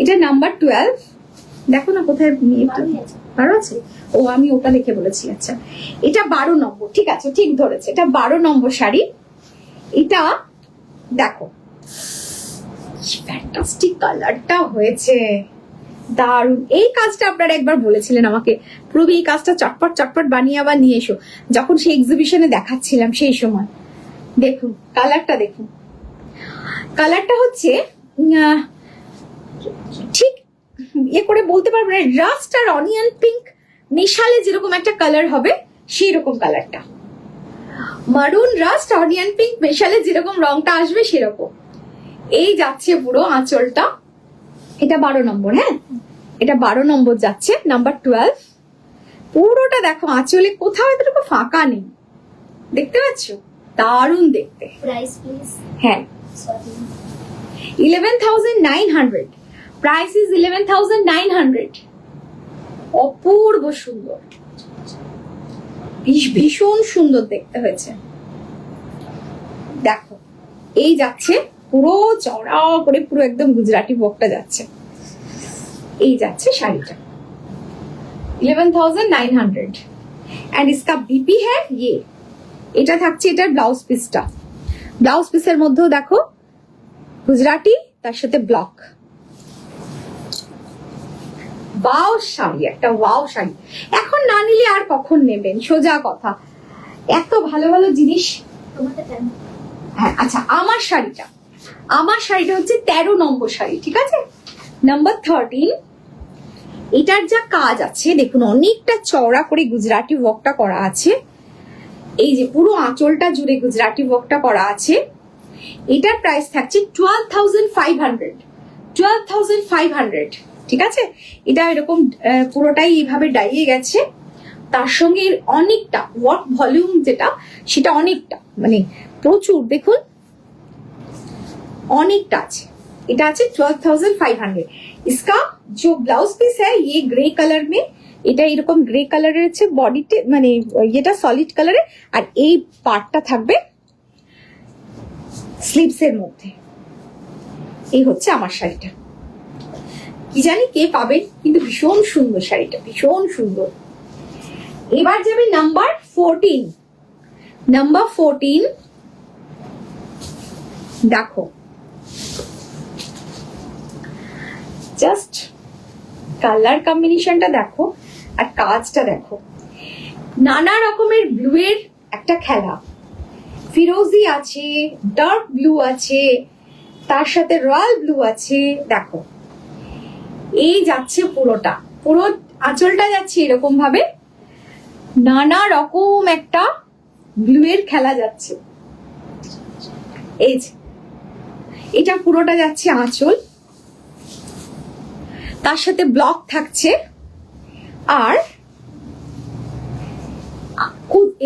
এটা নাম্বার 12। দেখো না কোথায় একটু 12 আছে। ও, আমি ওটা লিখে বলেছি। আচ্ছা, এটা 12 নম্বর। ঠিক আছে, ঠিক ধরেছে, এটা 12 নম্বর শাড়ি। এটা দেখো ফ্যান্টাস্টিক কালারটা হয়েছে, দারুণ। এই কাজটা আপনারা একবার বলেছিলেন আমাকে, প্রবি এই কাজটা চটপট চটপট বানিয়ে আবার নিয়ে এসো, যখন সেই এক্সিবিশনে দেখাচ্ছিলাম সেই সময়। দেখুন কালারটা, দেখুন কালারটা হচ্ছে ঠিক ইয়ে করে বলতে পারবো না, রাস্ট আর অনিয়ন পিঙ্ক মিশালে যেরকম একটা কালার হবে সেই রকম কালারটা, মারুন রাস্ট অনিয়ন পিঙ্ক মেশালে যেরকম রংটা আসবে সেরকম। এই যাচ্ছে পুরো আঁচলটা, এটা 12 নম্বর। হ্যাঁ, এটা 12 নম্বর যাচ্ছে, নাম্বার 12। পুরোটা দেখো, আঁচলে কোথাও এতটুকু ফাঁকা নেই, দেখতে পাচ্ছ, দারুণ দেখতে। Price please. হ্যাঁ, 11,900, প্রাইস ইজ 11,900। অপূর্ব সুন্দর, ভীষণ সুন্দর দেখতে হয়েছে। দেখো এই যাচ্ছে পুরো চওড়া করে, পুরো একদম গুজরাটি বকটা যাচ্ছে। এই যাচ্ছে শাড়িটা 11,900 एंड इसका बीपी है ये। এটা থাকছে এটার ব্লাউজ পিসটা, ব্লাউজ পিসের মধ্যেও দেখো গুজরাটি, তার সাথে ব্লক। ওয়াও শাড়ি, একটা ওয়াও শাড়ি। এখন না নিলে আর কখন নেবেন, সোজা কথা। এত ভালো ভালো জিনিস। তোমারটা কেন? হ্যাঁ, আচ্ছা, আমার শাড়িটা হচ্ছে 13 নম্বর শাড়ি, ঠিক আছে, নাম্বার 13। এটার যা কাজ আছে দেখুন, অনেকটা চওড়া করে গুজরাটি ওয়ার্কটা করা আছে। এই যে পুরো আঁচলটা জুড়ে গুজরাটি ওয়ার্কটা করা আছে। এটার প্রাইস থাকছে 12,500, 12,500, ঠিক আছে। এটা এরকম পুরোটাই এইভাবে ডাইয়ে গেছে, তার সঙ্গে অনেকটা ওয়ার্ক ভলিউম যেটা, সেটা অনেকটা, মানে প্রচুর, দেখুন অনেকটা আছে। এটা আছে 12,500। इसका जो ब्लाउज पीस है ये ग्रे कलर में, এটা এরকম গ্রে কালারের আছে বডিতে, মানে এটা সলিড কালারে, আর এই পার্টটা থাকবে স্লিভস এর মধ্যে। এই হচ্ছে আমার শাড়িটা। কি জানি কে পাবে, কিন্তু ভীষণ সুন্দর শাড়িটা, ভীষণ সুন্দর। এবার যাবে নাম্বার 14। নাম্বার 14 দেখো, জাস্ট কালার কম্বিনেশনটা দেখো আর কাজটা দেখো, নানা রকমের ব্লু এর একটা খেলা, ফিরোজি আছে, ডার্ক ব্লু আছে, তার সাথে রয়্যাল ব্লু আছে। দেখো এই যাচ্ছে পুরোটা, পুরো আঁচলটা যাচ্ছে এরকম ভাবে, নানা রকম একটা ব্লু এর খেলা যাচ্ছে। এই যে এটা পুরোটা যাচ্ছে আঁচল, তার সাথে ব্লক থাকছে, আর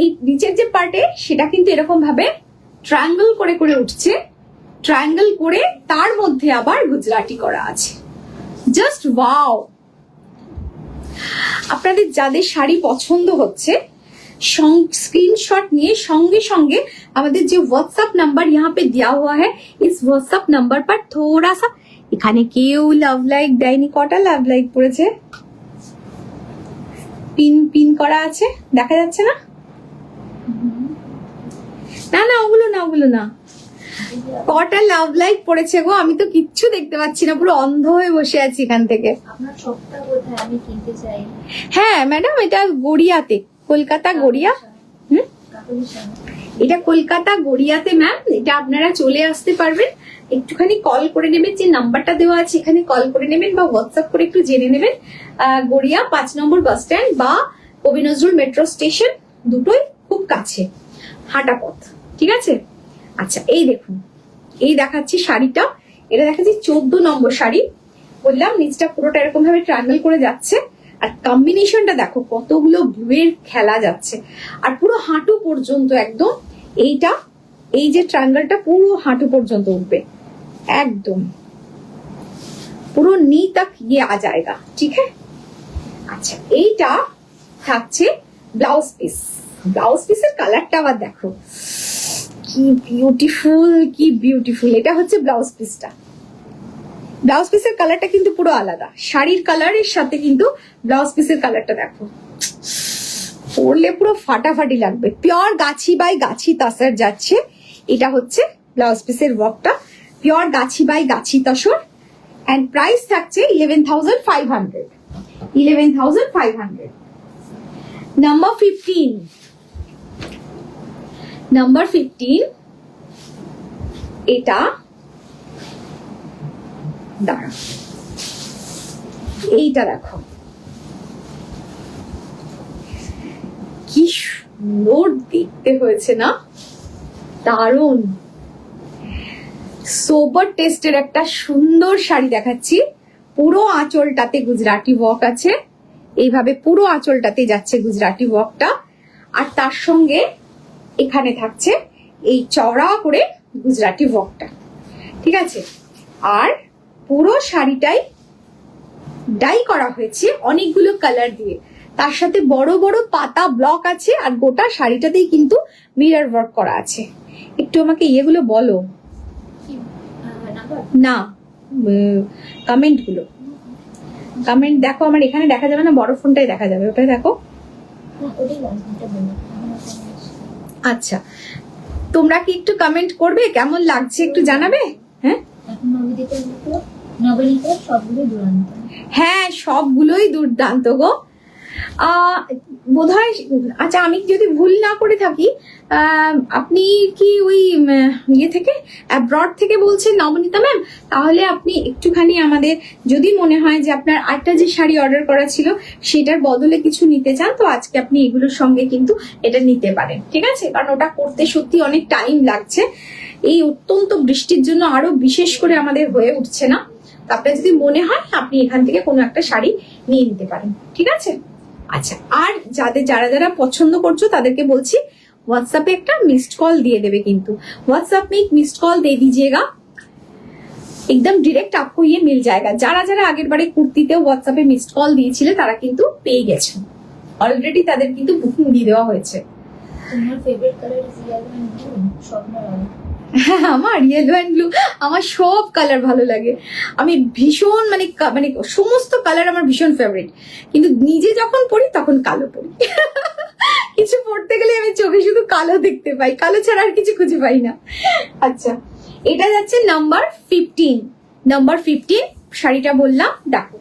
এই নিচের যে পার্টে সেটা কিন্তু এরকম ভাবে ট্রায়াঙ্গেল করে করে উঠছে, ট্রায়াঙ্গেল করে তার মধ্যে আবার গুজরাটি করা আছে। Just wow. আপনাদের যাদের শাড়ি পছন্দ হচ্ছে, स्क्रीनशॉट নিয়ে সঙ্গে সঙ্গে আমাদের যে হোয়াটসঅ্যাপ নাম্বার यहाँ पे दिया हुआ है, इस व्हाट्सएप नंबर पर थोड़ा सा, এখানে কেউ লাভ লাইক দেয়নি, কটা লাভ লাইক পড়েছে, পিন পিন করা আছে, দেখা যাচ্ছে না? না না, ওগুলো না, ওগুলো না। কটা লাভ লাইক পড়েছে গো, আমি তো কিচ্ছু দেখতে পাচ্ছি না, পুরো অন্ধ হয়ে বসে আছি এখান থেকে। আপনার শপটা কোথায়? আমি কিনতে চাই। হ্যাঁ ম্যাডাম, এটা গড়িয়াতে, কলকাতা গড়িয়া। এটা কলকাতা গড়িয়াতে ম্যাম। এটা আপনারা চলে আসতে পারবেন, একটুখানি কল করে নেবেন, যে নাম্বারটা দেওয়া আছে এখানে কল করে নেবেন, বা হোয়াটসঅ্যাপ করে একটু জেনে নেবেন। গড়িয়া 5 নম্বর বাস স্ট্যান্ড বা কবি নজরুল মেট্রো স্টেশন, দুটোই খুব কাছে, হাঁটা পথ, ঠিক আছে। আচ্ছা, এই দেখুন, এই দেখাচ্ছি শাড়িটা, এটা দেখাচ্ছি 14 নম্বর শাড়ি। বললাম নিচটা পুরোটা এরকম ভাবে ট্রায়াঙ্গেল করে যাচ্ছে, আর কম্বিনেশনটা দেখো কতগুলো ব্লুয়ের খেলা যাচ্ছে, আর পুরো হাঁটু পর্যন্ত একদম। এইটা এই যে ট্রায়াঙ্গেলটা পুরো হাঁটু পর্যন্ত উঠবে, একদম পুরো নি তক ये आ जाएगा, ঠিক है। আচ্ছা, এইটা থাকছে ব্লাউজ পিস। ব্লাউজ পিসের কালারটা আবার দেখো কি বিউটিফুল, কি বিউটিফুল। এটা হচ্ছে ব্লাউজ পিসটা। ব্লাউজ পিসের কালারটা কিন্তু পুরো আলাদা, শাড়ির কালারের সাথে কিন্তু ব্লাউজ পিসের কালারটা দেখো, পরলে পুরো ফাটাফাটি লাগবে। পিওর গাছি বাই গাছি তসর যাচ্ছে। এটা হচ্ছে ব্লাউজ পিসের ওয়ার্কটা, pure Gachhi by Gachhi tussar. And price থাকছে 11,500। 11,500। নাম্বার 15। নাম্বার 15, এটা দাঁড়া, এইটা দেখো কি সুন্দর দেখতে হয়েছে না, দারুণ। সোবার টেস্টের একটা সুন্দর শাড়ি দেখাচ্ছি। পুরো আঁচলটাতে গুজরাটি ওয়ার্ক আছে, এইভাবে পুরো আঁচলটাতে যাচ্ছে গুজরাটি ওয়ার্কটা। আর তার সঙ্গে এখানে থাকছে এই চওড়া করে গুজরাটি ওয়ার্কটা, ঠিক আছে। আর পুরো শাড়িটাই ডাই করা হয়েছে অনেকগুলো কালার দিয়ে, তার সাথে বড় বড় পাতা ব্লক আছে। আর গোটা শাড়িটাতেই কিন্তু মিরর ওয়ার্ক করা আছে। একটু আমাকে ইয়েগুলো বলো না, কমেন্ট গুলো, কমেন্ট দেখো। আমার এখানে দেখা যাবে না, বড় ফোনটাই দেখা যাবে, ওটাই দেখো। আচ্ছা, তোমরা কি একটু কমেন্ট করবে, কেমন লাগছে একটু জানাবে? হ্যাঁ, হ্যাঁ সবগুলোই দুর্দান্ত গো। বোধহয়, আচ্ছা আমি যদি ভুল না করে থাকি, আপনি কি ওই ইয়ে থেকে, অ্যাব্রড থেকে বলছেন নবনীতা ম্যাম? তাহলে আপনি একটুখানি আমাদের, যদি মনে হয় যে আপনার আরেকটা যে শাড়ি অর্ডার করা ছিল সেটার বদলে কিছু নিতে চান, তো আজকে আপনি এগুলোর সঙ্গে কিন্তু এটা নিতে পারেন, ঠিক আছে। কারণ ওটা করতে সত্যি অনেক টাইম লাগছে, এই অত্যন্ত বৃষ্টির জন্য আরো বিশেষ করে আমাদের হয়ে উঠছে না। আপনার যদি মনে হয় আপনি এখান থেকে কোনো একটা শাড়ি নিয়ে নিতে পারেন, ঠিক আছে। আচ্ছা, আর যারা যারা পছন্দ করছো তাদেরকে বলছি হোয়াটসঅ্যাপে একটা मिस्ड कॉल দিয়ে দেবে, কিন্তু হোয়াটসঅ্যাপ में एक मिस्ड कॉल दे दीजिएगा, एकदम डायरेक्ट आपको ये मिल जाएगा। যারা যারা আগের বারে কুর্তিতে হোয়াটসঅ্যাপে मिस्ड कॉल দিয়েছিলে তারা কিন্তু পেয়ে গেছে অলরেডি, তাদের কিন্তু বুকিং দিয়ে দেওয়া হয়েছে। তোমার favourite colour is yellow and blue, স্বপ্নের আলো। আমার ইয়েলো এন্ড ব্লু, আমার সব কালার ভালো লাগে। আমি ভীষণ মানে সমস্ত কালার আমার ভীষণ ফেভারিট, কিন্তু নিজে যখন পড়ি তখন কালো পড়ি। কিছু পড়তে গেলে আমি চোখে শুধু কালো দেখতে পাই, কালো ছাড়া আর কিছু খুঁজে পাই না। আচ্ছা, এটা যাচ্ছে নাম্বার 15। নাম্বার 15 শাড়িটা বললাম দেখো।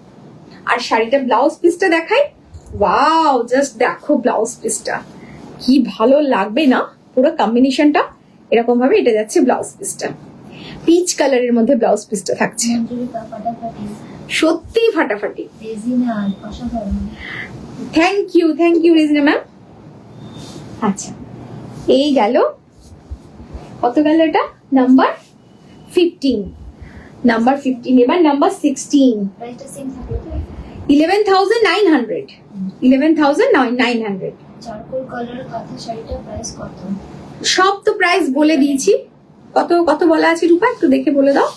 আর শাড়িটা ব্লাউজ পিসটা দেখাই। ওয়াও, জাস্ট দেখো ব্লাউজ পিসটা কি ভালো লাগবে না, পুরো কম্বিনেশনটা এরকম ভাবে। এটা যাচ্ছে ব্লাউজ পিসটা, পিচ কালারের মধ্যে ব্লাউজ পিসটা থাকছে, সত্যি ফাটাফাটি। Thank you Regina ma'am. আচ্ছা, এই গেল, কত গেল এটা? নাম্বার 15। নাম্বার 15। এবার নাম্বার 16। 11,900। 11,900। চারকোল কালারের কাঁথা শাড়িটার প্রাইস কত? সব তো প্রাইস বলে দিয়েছি। কত কত বলা আছে রূপা, একটু দেখে বলে দাও।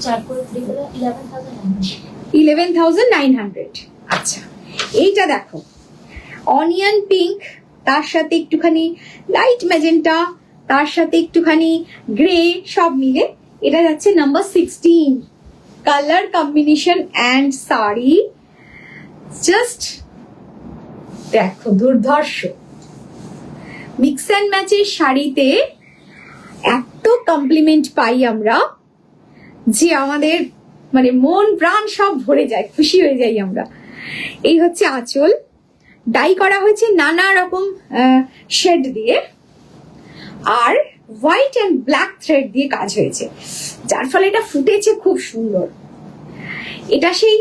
চারকোল ফ্রিগুলো 11,900। 11,900। আচ্ছা, এইটা দেখো, অনিয়ন পিঙ্ক, তার সাথে একটুখানি লাইট ম্যাজেন্টা, তার সাথে একটুখানি গ্রে, সব মিলে এটা যাচ্ছে number 16। Colour combination and sari just দেখো, দুর্ধর্ষ। মিক্স অ্যান্ড ম্যাচের শাড়িতে এত কমপ্লিমেন্ট পাই আমরা যে আমাদের মানে মন প্রাণ সব ভরে যায়, খুশি হয়ে যাই আমরা। এই হচ্ছে আঁচল, ডাই করা হয়েছে নানা রকম শেড দিয়ে, আর হোয়াইট অ্যান্ড ব্ল্যাক থ্রেড দিয়ে কাজ হয়েছে, যার ফলে এটা ফুটেছে খুব সুন্দর। এটা সেই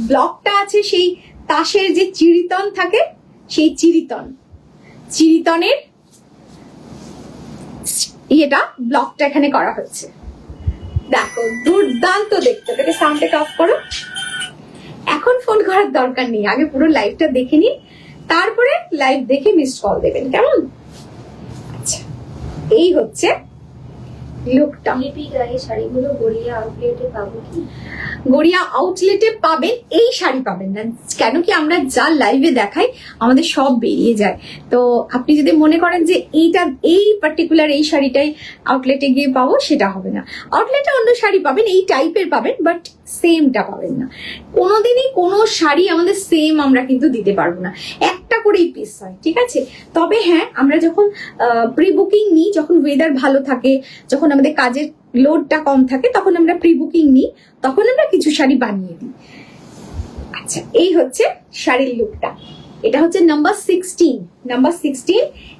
ব্লকটা আছে সেই তাসের যে চিড়িতন থাকে, সেই চিড়িতনের এটা ব্লকটা এখানে করা হয়েছে। দেখো দুর্দান্ত দেখতে। এটাকে সাউন্ডটাকে অফ করো। এখন ফোন করার দরকার নেই, আগে পুরো লাইভটা দেখে নিন, তারপরে লাইভ দেখে মিসড কল দেবেন, কেমন? এই হচ্ছে লুকটা। লিপি গায়ে শাড়িগুলো গড়িয়া আউটলেটে পাবো কি? গড়িয়া আউটলেটে পাবেন, এই শাড়ি পাবেন না। কেন কি আমরা যা লাইভে দেখাই আমাদের সব বেরিয়ে যায়। তো আপনি যদি মনে করেন যে এই পার্টিকুলার এই শাড়িটাই আউটলেটে গিয়ে পাবো, সেটা হবে না। আউটলেটে অন্য শাড়ি পাবেন, এই টাইপের পাবেন, বাট সেমটা পাবেন না। কোনোদিনই কোনো শাড়ি আমাদের সেম আমরা কিন্তু দিতে পারবো না, একটা করেই পিস হয়, ঠিক আছে। তবে হ্যাঁ, আমরা যখন প্রি বুকিং নিই, যখন ওয়েদার ভালো থাকে, যখন আমাদের কাজের লোডটা কম থাকে, তখন আমরা প্রি বুকিং নিই, তখন আমরা কিছু শাড়ি বানিয়ে দিই। আচ্ছা, এই হচ্ছে শাড়ির লুকটা। এটা হচ্ছে নাম্বার 16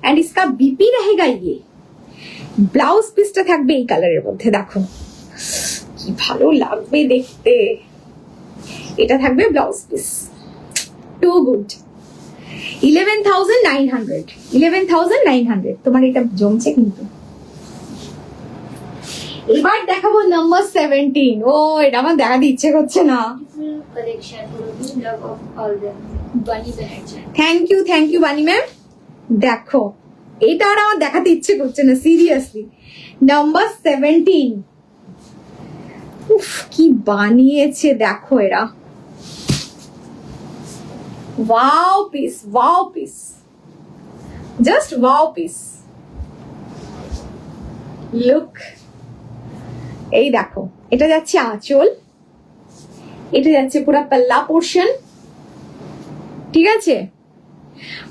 এন্ড ইসকা বিপি रहेगा ये। ব্লাউজ পিসটা থাকবে এই কালারের মধ্যে, দেখো কি ভালো লাগবে দেখতে। এটা থাকবে ব্লাউজ পিস, টু গুড। 11,900 তোমার এটা জমছে কিন্তু। এবার দেখাবো নাম্বার 17। ও, এটা আমার দেখাতে ইচ্ছে করছে না। Collection love of all them, বানি ব্যানার্জি। থ্যাংক ইউ বানি ম্যাম। দেখো, এটা আর আমার দেখাতে ইচ্ছে করছে না, সিরিয়াসলি। নাম্বার 17, উফ কি বানিয়েছে দেখো এরা। Wow piece, just wow piece. Look, এই দেখো, এটা যাচ্ছে আঁচল, এটা যাচ্ছে পুরা পাল্লা পোর্শন, ঠিক আছে।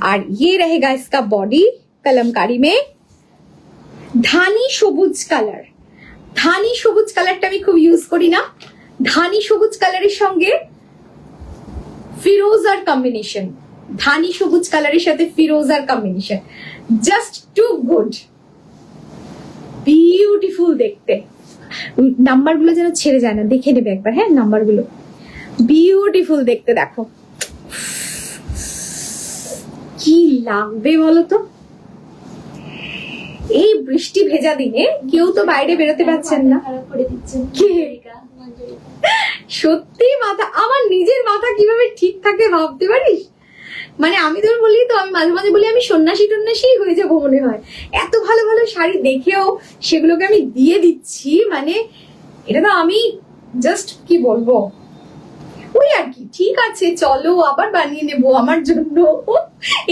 আর ये रहेगा इसका बॉडी कलमकारी में ধানি সবুজ কালার। ধানি সবুজ কালারটা আমি খুব ইউজ করি না। ধানি সবুজ কালারের সঙ্গে ফিরোজার কম্বিনেশন, ধানি সবুজ কালারের সাথে ফিরোজার combination, just too good, beautiful দেখতে। নাম্বারগুলো যেন ছেড়ে যায় না, দেখে নেবে একবার, হ্যাঁ নাম্বারগুলো বিউটিফুল দেখতে। দেখো কি লাগবে বলো তো। এই বৃষ্টি ভেজা দিনে কেউ তো বাইরে বেরোতে পারছেন না। খারাপ করে দিচ্ছেন কে? মঞ্জুরিকা। সত্যি মাথা, আমার নিজের মাথা কিভাবে ঠিক থাকে ভাবতে পারিস। মানে আমি তোর বলি তো, আমি মাঝে মাঝে বলি আমি সন্ন্যাসী হয়ে যাবো মনে হয়। এত ভালো ভালো শাড়ি দেখেও সেগুলোকে আমি দিয়ে দিচ্ছি, মানে এটা তো আমি জাস্ট কি বলবো, ওই আর কি। ঠিক আছে চলো আবার বানিয়ে নেবো আমার জন্য,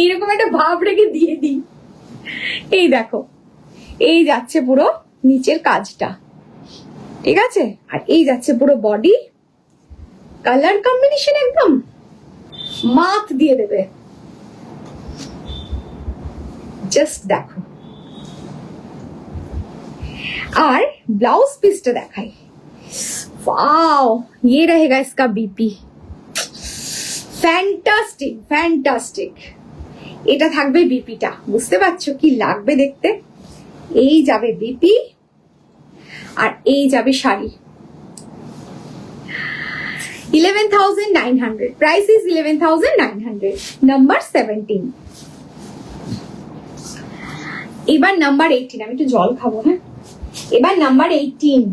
এইরকম একটা ভাব রেখে দিয়ে দিই। এই দেখো, এই যাচ্ছে পুরো নিচের কাজটা, ঠিক আছে। আর এই যাচ্ছে পুরো বডি, কালার কম্বিনেশন একদম মাত দিয়ে দেবে। জাস্ট দেখো। আর ব্লাউজ পিসটা দেখাই। वाओ, ये रहेगा इसका बीपी। ফ্যান্টাস্টিক। এটা থাকবে বিপিটা, বুঝতে পারছো কি লাগবে দেখতে। এই যাবে বিপি আর এই যাবে শাড়ি। 11,900, price is 11,900। নাম্বার 17। এবার নাম্বার 18, আমি একটু জল খাবো, হ্যাঁ। এবার নাম্বার 18,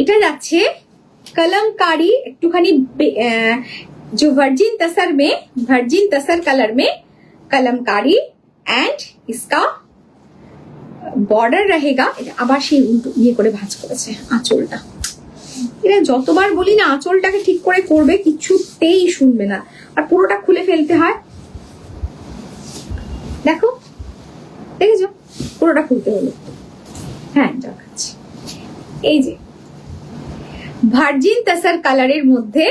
এটা যাচ্ছে कलमकारी, একটুখানি जो वर्जिन तसर कलर में कलमकारी एंड इसका बॉर्डर रहेगा। আবার সেই উল্টো ইয়ে করে ভাঁজ করেছে আঁচলটা। এরা যতবার বলি না আঁচলটাকে ঠিক করে করবে, কিছুতেই শুনবে না, আর পুরোটা খুলে ফেলতে হয়। দেখো, দেখেছো, পুরোটা খুলতে হলো। হ্যাঁ দেখাচ্ছি, এই যে ভার্জিন তাসার কালারের মধ্যে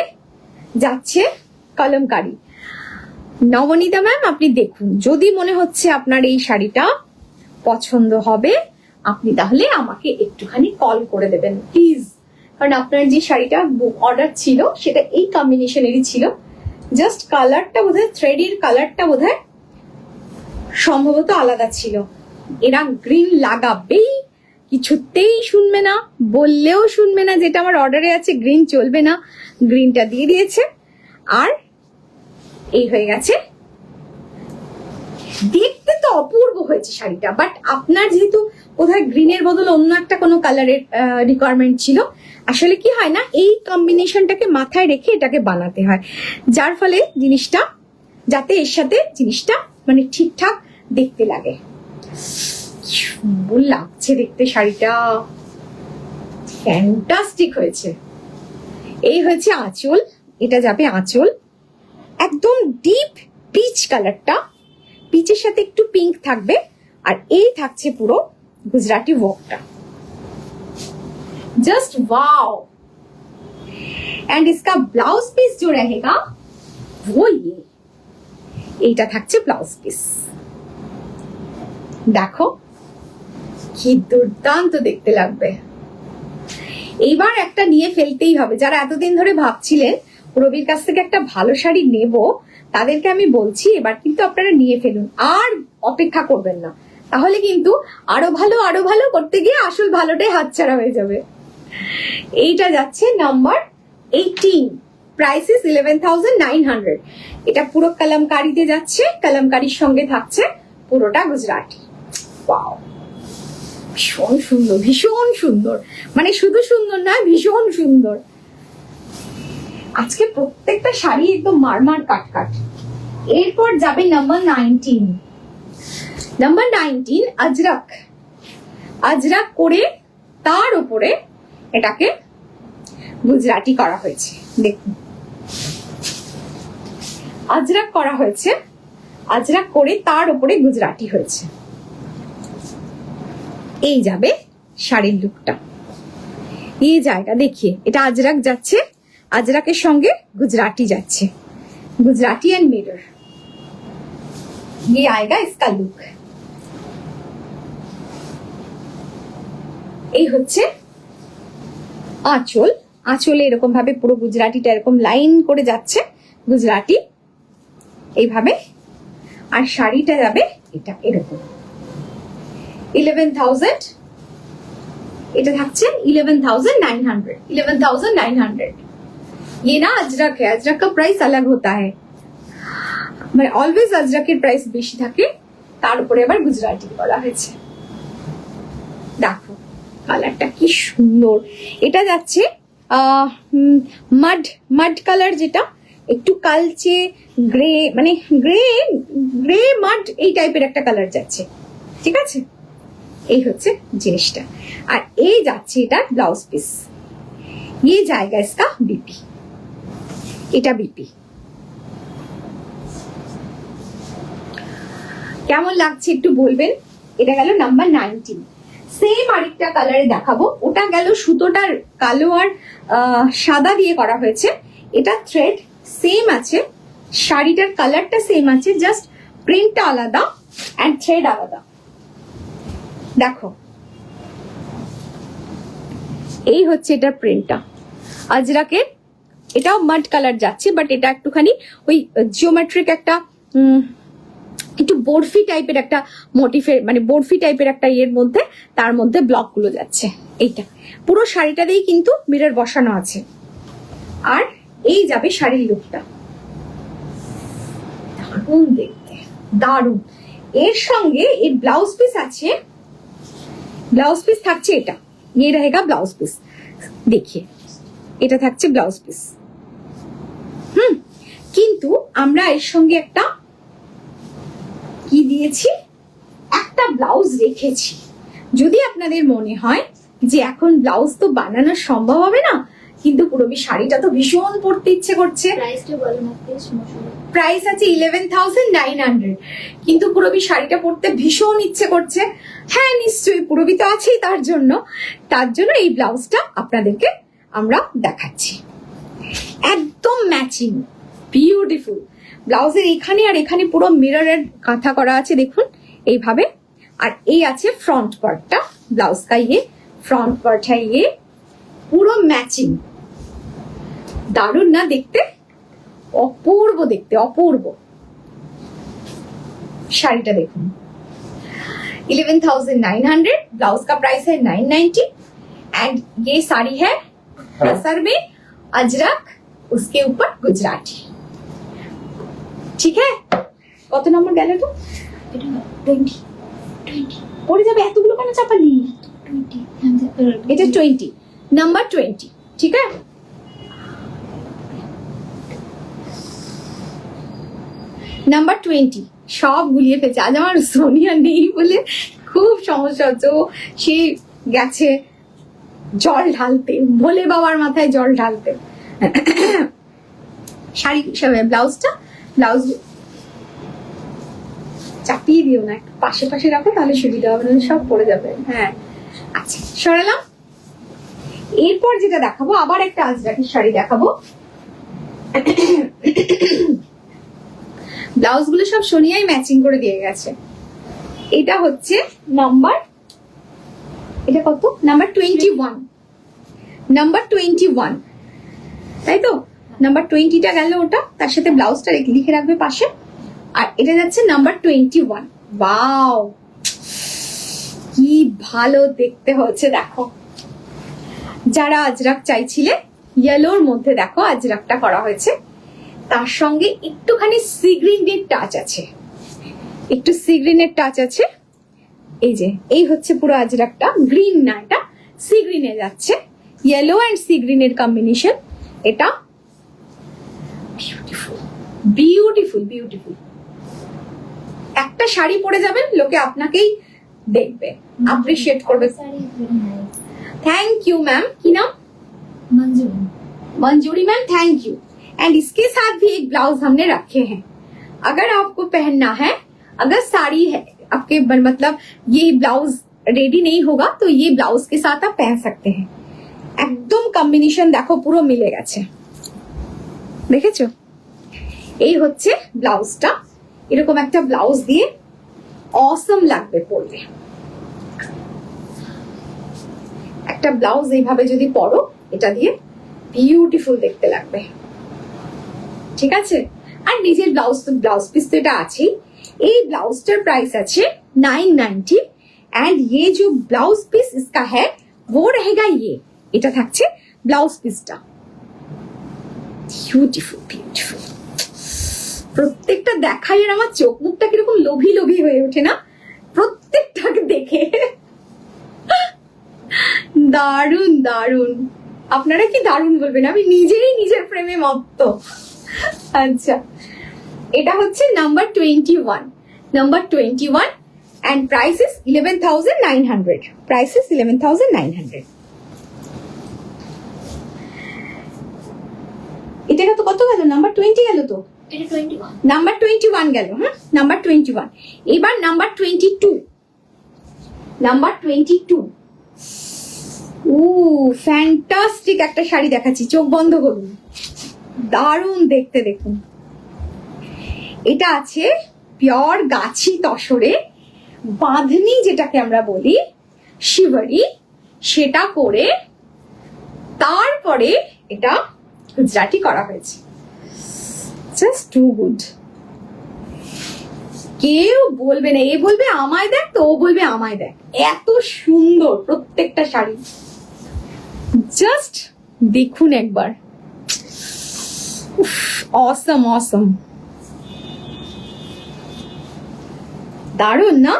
যাচ্ছে কলমকারি। নবনীতা ম্যাম আপনি দেখুন, যদি মনে হচ্ছে আপনার এই শাড়িটা পছন্দ হবে, আপনি তাহলে আমাকে একটুখানি কল করে দেবেন প্লিজ, কারণ আপনার যে শাড়িটা অর্ডার ছিল সেটা এই কম্বিনেশনেরই ছিল। জাস্ট কালারটা বোধহয়, থ্রেডের কালারটা বোধহয় সম্ভবত আলাদা ছিল। এরা গ্রিন লাগাবেই, কিছুতেই শুনবে না, বললেও শুনবে না যেটা আমার অর্ডারে আছে গ্রিন চলবে না, গ্রিনটা দিয়ে দিয়েছে। আর এই হয়ে গেছে, দেখতে তো অপূর্ব হয়েছে শাড়িটা, বাট আপনার যেহেতু কোথায় গ্রিনের বদল অন্য একটা কোনো কালারের রিকোয়ারমেন্ট ছিল, আসলে কি হয় না, এই কম্বিনেশনটাকে মাথায় রেখে এটাকে বানাতে হয়, যার ফলে জিনিসটা যাতে এর সাথে জিনিসটা মানে ঠিকঠাক দেখতে লাগে। কি সুন্দর লাগছে দেখতে শাড়িটা, ফ্যান্টাস্টিক হয়েছে। এই হয়েছে আঁচল, এটা যাবে আঁচল, একদম ডিপ পিচ কালারটা, পিচের সাথে একটু পিঙ্ক থাকবে। আর এই থাকছে পুরো গুজরাটি ওয়ার্কটা, जस्ट वाओ। एंड इसका ब्लाउज पीस जो रहेगा वो ये, এইটা থাকছে ব্লাউজ পিস। দেখো কি দুর্দান্ত দেখতে লাগবে। এইবার একটা নিয়ে ফেলতেই হবে, যারা এতদিন ধরে ভাবছিলেন রবির কাছ থেকে একটা ভালো শাড়ি নেব, তাদেরকে আমি বলছি এবার কিন্তু আপনারা নিয়ে ফেলুন, আর অপেক্ষা করবেন না, তাহলে কিন্তু আরো ভালো করতে গিয়ে আসল ভালোটাই হাতছাড়া হয়ে যাবে। এইটা যাচ্ছে নাম্বার 18, প্রাইস ইজ 11,900। এটা পুরো কলমকারিতে যাচ্ছে, কলমকারির সঙ্গে থাকছে পুরোটা গুজরাটি। ওয়াও, ভীষণ সুন্দর, ভীষণ সুন্দর, মানে শুধু সুন্দর না, ভীষণ সুন্দর। আজকে প্রত্যেকটা শাড়ি একদম মারমার কাট। এরপর যাবে নাম্বার 19। নাম্বার 19 আজরাক, আজরাক করে তার উপরে এটাকে গুজরাটি করা হয়েছে। দেখুন আজরাক করা হয়েছে, আজরাক করে তার উপরে গুজরাটি হয়েছে। এই যাবে শাড়ির লুকটা, এই জায়গা দেখিয়ে এটা আজরাক যাচ্ছে, আজরাকের সঙ্গে গুজরাটি যাচ্ছে, गुजराती एंड मिरर, ये आएगा इसका लुक। এই হচ্ছে আঁচল, আঁচলে এরকম ভাবে পুরো গুজরাটিটা এরকম লাইন করে যাচ্ছে গুজরাটি এইভাবে, আর শাড়িটা যাবে এটা এরকম 11,000, এটা থাকছে 11,900, 11,900। ये ना अजरक है, अजरक का प्राइस अलग होता है, মানে অলওয়েজ আজরাকের প্রাইস বেশি থাকে, তার উপরে আবার গুজরাটি বলা হয়েছে। দেখো কালারটা কি সুন্দর, এটা যাচ্ছে মাড কালার, যেটা একটু কালচে গ্রে, মানে গ্রে মাড এই টাইপের একটা কালার যাচ্ছে, ঠিক আছে। এই হচ্ছে জিনিসটা, আর এই যাচ্ছে এটা ব্লাউজ পিস, ये जाएगा इसका बीपी, এটা বিপি। কেমন লাগছে একটু বলবেন। এটা গেল নাম্বার 19। সেম আরেকটা কালারে দেখাবো, ওটা গেল সুতোটার কালো আর সাদা দিয়ে করা হয়েছে, এটা থ্রেড সেম আছে, শাড়িটার কালারটা সেম আছে, জাস্ট প্রিন্টটা আলাদা এন্ড থ্রেড আলাদা। দেখো এই হচ্ছে এটার প্রিন্টটা আজরাকের, এটাও মাড কালার যাচ্ছে, বাট এটা একটুখানি ওই জিওমেট্রিক একটা একটু বরফি টাইপের একটা মোটিফের, মানে বরফি টাইপের একটা ইয়ের মধ্যে, তার মধ্যে ব্লক গুলো যাচ্ছে। এইটা পুরো শাড়িটাতেই কিন্তু মিরর বসানো আছে। আর এই যাবে শাড়ির লুকটা, দারুণ দেখতে, দারুণ। এর সঙ্গে এর ব্লাউজ পিস আছে, ব্লাউজ পিস থাকছে এটা, ये रहेगा ব্লাউজ পিস, দেখিয়ে এটা থাকছে ব্লাউজ পিস। কিন্তু আমরা এর সঙ্গে একটা কি দিয়েছি, একটা ব্লাউজ রেখেছি। যদি আপনাদের মনে হয় যে এখন ব্লাউজ তো বানানো সম্ভব হবে না, কিন্তু পুরবি শাড়িটা তো ভীষণ পরতে ইচ্ছে করছে, প্রাইস আছে 11,900, কিন্তু পুরবি শাড়িটা পরতে ভীষণ ইচ্ছে করছে, হ্যাঁ নিশ্চয়ই পুরবি তো আছেই তার জন্য এই ব্লাউজটা আপনাদেরকে আমরা দেখাচ্ছি। একদম ম্যাচিং, বিউটিফুল। ব্লাউজের এখানে আর এখানে পুরো মিররের কাঁথা করা আছে, দেখুন এইভাবে। আর এই আছে ফ্রন্ট পার্টটা, ব্লাউজ কা ইয়ে ফ্রন্ট পার্ট হ্যাঁ, ইয়ে পুরো ম্যাচিং। দারুণ না দেখতে, অপূর্ব দেখতে, অপূর্ব। শাড়িটা দেখুন 11,900, ब्लाउज का प्राइस है 990 एंड ये साड़ी है असर में अजरक, उसके ऊपर गुजराती। ঠিক है, কত নম্বর গেল তো? 20 পড়ে যাবে, এতগুলো কেন চাপালি? 20, এটা 20, নাম্বার 20, ঠিক আছে। নাম্বার 20 সব গুলিয়ে ফেলছে। আজ আমার সোনিয়া নেই বলে খুব সমস্যা হচ্ছে। ও সে গেছে জল ঢালতে, ভোলে বাবার মাথায় জল ঢালতে। শাড়ি ব্লাউজ চাপিয়ে দিও না, একটু পাশে পাশে রাখো, তাহলে সুবিধা হবে, নাহলে সব পড়ে যাবে। হ্যাঁ আচ্ছা, সরালাম। এরপর যেটা দেখাবো, আবার একটা আজরাকের শাড়ি দেখাবো। ব্লাউজ গুলো সব সোনিয়াই ম্যাচিং করে দিয়ে গেছে। এটা হচ্ছে নাম্বার, এটা কত, নাম্বার 21, নাম্বার 21, তাই তো? নাম্বার 20টা গেল, ওটা তার সাথে ব্লাউজটা লিখে রাখবে পাশে। আর এটা যাচ্ছে নাম্বার 21। ওয়াও, কি ভালো দেখতে হচ্ছে দেখো। যারা আজরাক চাইছিলে, ইয়েলোর মধ্যে দেখো আজরাকটা করা হয়েছে, তার সঙ্গে একটুখানি সি গ্রিনের টাচ আছে, একটু সি গ্রিনের টাচ আছে। এই যে এই হচ্ছে পুরো আজরাকটা, গ্রিন না, এটা সি গ্রিনে যাচ্ছে, ইয়েলো অ্যান্ড সি গ্রিনের কম্বিনেশন। এটা বিউটিফুল বিউটিফুল বিউটিফুল। একটা শাড়ি পরে যাবেন, লোকে আপনাকেই দেখবে, অ্যাপ্রিশিয়েট করবে। थैंक यू मैम, की नाम? मंजूरी। मंजूरी मैम, थैंक यू। एंड इसके साथ भी एक ब्लाउज हमने रखे हैं, अगर आपको पहनना है, अगर साड़ी है आपके मतलब ये ब्लाउज रेडी नहीं होगा तो ये ब्लाउज के साथ आप पहन सकते हैं। एकदम कॉम्बिनेशन देखो পুরো মিলে গেছে, দেখেছো? এই হচ্ছে ব্লাউজটা, এরকম একটা ব্লাউজ দিয়ে অসম লাগবে পরলে। একটা ব্লাউজ এইভাবে যদি পরো, এটা দিয়ে বিউটিফুল দেখতে লাগবে, ঠিক আছে? আর নিজের ব্লাউজ পিস তো এটা আছেই। এই ব্লাউজটার প্রাইস আছে 990 एंड ये जो ब्लाउज पीस इसका है वो रहेगा ये, এটা থাকছে ব্লাউজ পিসটা। বিউটিফুল বিউটিফুল, প্রত্যেকটা দেখাই আর আমার চোখ মুখটা কিরকম লোভী লোভী হয়ে ওঠে না প্রত্যেকটাকে দেখে। দারুন দারুন, আপনারা কি দারুন বলবেন, আমি নিজেই নিজের প্রেমে মত্ত। আচ্ছা, এটা হচ্ছে number 21, number 21 and price is 11,900, price is 11,900। এটা কত গেল? নাম্বার 20 গেল তো, এটা 21, নাম্বার 21 গেল। হ্যাঁ, নাম্বার 21। এবার নাম্বার 22, নাম্বার 22। ও ফ্যান্টাস্টিক একটা শাড়ি দেখাচ্ছি, চোখ বন্ধ করুন, দারুণ দেখতে। দেখুন, এটা আছে পিওর গাছি তসরে বাঁধনি, যেটাকে আমরা বলি শিভারি, সেটা করে তারপরে এটা গুজরাটি করা হয়েছে। Just too good. কেউ বলবে না, এ বলবে আমায় দেখ, তো ও বলবে আমায় দেখ, এত সুন্দর প্রত্যেকটা শাড়ি। জাস্ট দেখুন একবার, অসম অসম, দারুন না?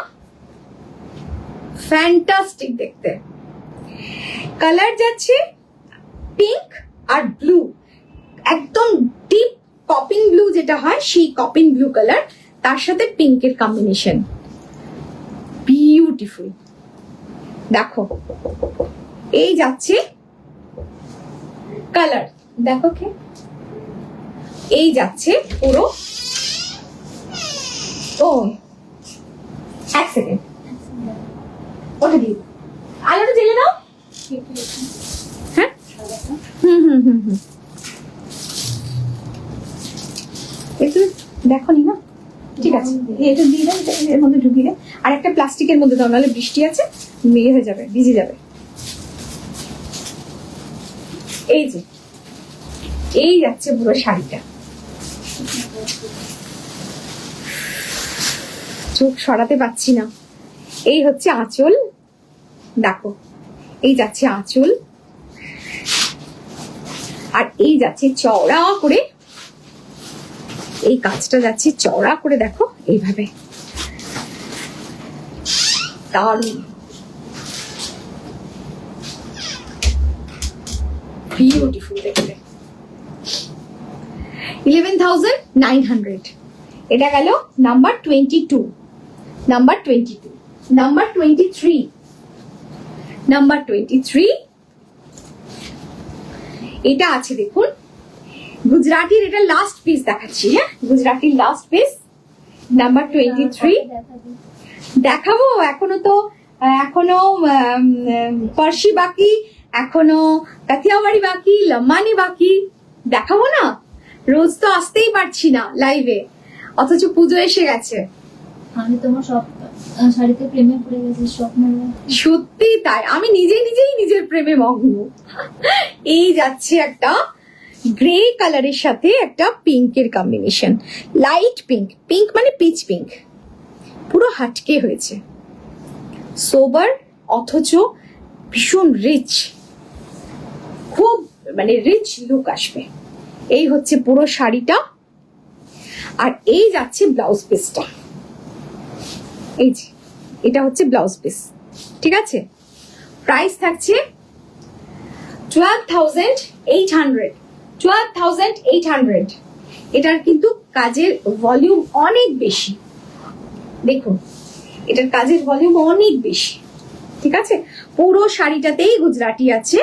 ফ্যান্টাস্টিক দেখতে। কালার যাচ্ছে পিঙ্ক আর ব্লু, একদম ডিপ কপিং ব্লু যেটা হয়, সেই কপিং ব্লু কালার, তার সাথে পিঙ্কের কম্বিনেশন, বিউটিফুল। দেখো এই যাচ্ছে কালার, দেখো কে, এই যাচ্ছে পুরো। ও এক সেকেন্ড, ওটা দিই, আলোটা জ্বেলে দাও। হ্যাঁ, একটু দেখো নি না, ঠিক আছে, এটা দিয়ে দাও, এর মধ্যে ঢুকিয়ে দাও, আর একটা প্লাস্টিকের মধ্যে দাও, নাহলে বৃষ্টি আছে, মেয়ে হয়ে যাবে, ভিজে যাবে। এই যে এই যাচ্ছে পুরো শাড়িটা, চোখ সরাতে পারছি না। এই হচ্ছে আঁচল, দেখো এই যাচ্ছে আঁচল, আর এই যাচ্ছে চওড়া করে, এই কাজটা যাচ্ছে চওড়া করে, দেখো এইভাবে, দারুণ বিউটিফুল দেখতে। 11,900, এটা গেল নাম্বার 22, নাম্বার 22, নাম্বার 23, নাম্বার 23 এটা আছে দেখুন গুজরাটির, এটা লাস্ট পিস দেখাচ্ছি। হ্যাঁ, গুজরাটির লাস্ট পিস নাম্বার 23 দেখাবো। এখনো পার্সি বাকি, এখনো কাথিয়াওয়াড়ি বাকি, লম্বানি বাকি, দেখাবো না? রোজ তো আসতেই পারছি না লাইভে, অথচ পুজো এসে গেছে। আমি তোমার সব শাড়িতে প্রেমে পড়ে গেছি, স্বপ্ন। সত্যি তাই, আমি নিজেই নিজের প্রেমে মগ্ন। এই যাচ্ছে একটা গ্রে কালারের সাথে একটা পিঙ্কের কম্বিনেশন, লাইট পিঙ্ক, পিঙ্ক মানে পিচ পিঙ্ক, পুরো হাটকে হয়েছে, সোবার অথচ ভীষণ রিচ, খুব মানে রিচ লুক আসবে। এই হচ্ছে পুরো শাড়িটা। আর এই যাচ্ছে ব্লাউজ পিসটা, এই যে এটা হচ্ছে ব্লাউজ পিস, ঠিক আছে? প্রাইস থাকছে 12,800, 12,800। এটার কিন্তু কাজের ভলিউম অনেক বেশি, দেখুন এটার কাজের ভলিউম অনেক বেশি, ঠিক আছে? পুরো শাড়িটাতেই গুজরাটি আছে,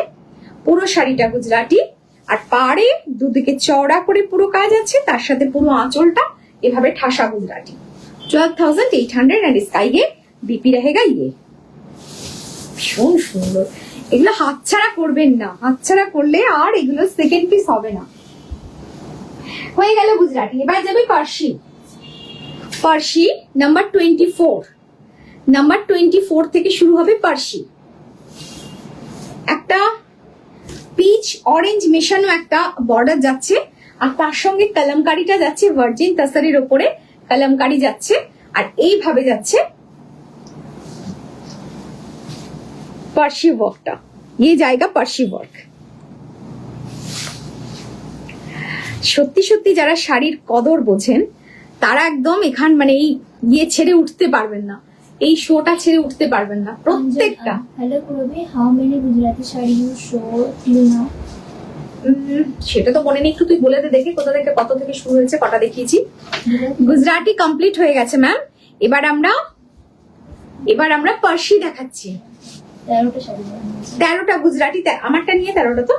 পুরো শাড়িটা গুজরাটি, আর পাড়ে দুদিকে চওড়া করে পুরো কাজ আছে, তার সাথে পুরো আঁচলটা এভাবে ঠাসা গুজরাটি। 12,800 एंड इसका ये बीपी रहेगा ये। ভীষণ সুন্দর, এগুলো হাতছাড়া করবেন না, হাতছাড়া করলে আর এগুলো সেকেন্ড পিস হবে না। হয়ে গেল গুজরাটি, এবার যাবে পার্সি। পার্সি নাম্বার 24, নাম্বার 24 থেকে শুরু হবে পার্সি। একটা পিচ অরেঞ্জ মেশানো একটা বর্ডার যাচ্ছে, আর তার সঙ্গে কলমকারিটা যাচ্ছে ভার্জিন তাসারের ওপরে, কলমকারি যাচ্ছে, আর এইভাবে যাচ্ছে পার্সি ওয়ার্কটা, ये जाएगा পার্সি ওয়ার্ক। সত্যি সত্যি যারা শাড়ির কদর বোঝেন তারা একদম এখান মানে এই ইয়ে ছেড়ে উঠতে পারবেন না, এই শোটা ছেড়ে উঠতে পারবেন না প্রত্যেকটা। হ্যালো করবে, how many Gujarati sari you show till now? সেটা তো মনে নেই, একটু তুই বলে দে দেখে কত থেকে শুরু হয়েছে, কটা দেখিয়েছি। গুজরাটি কমপ্লিট হয়ে গেছে ম্যাম। এবার আমরা পার্সি দেখাচ্ছি। 13টা শাড়ি, 13টা গুজরাটি, আমারটা নিয়ে 13টা তো,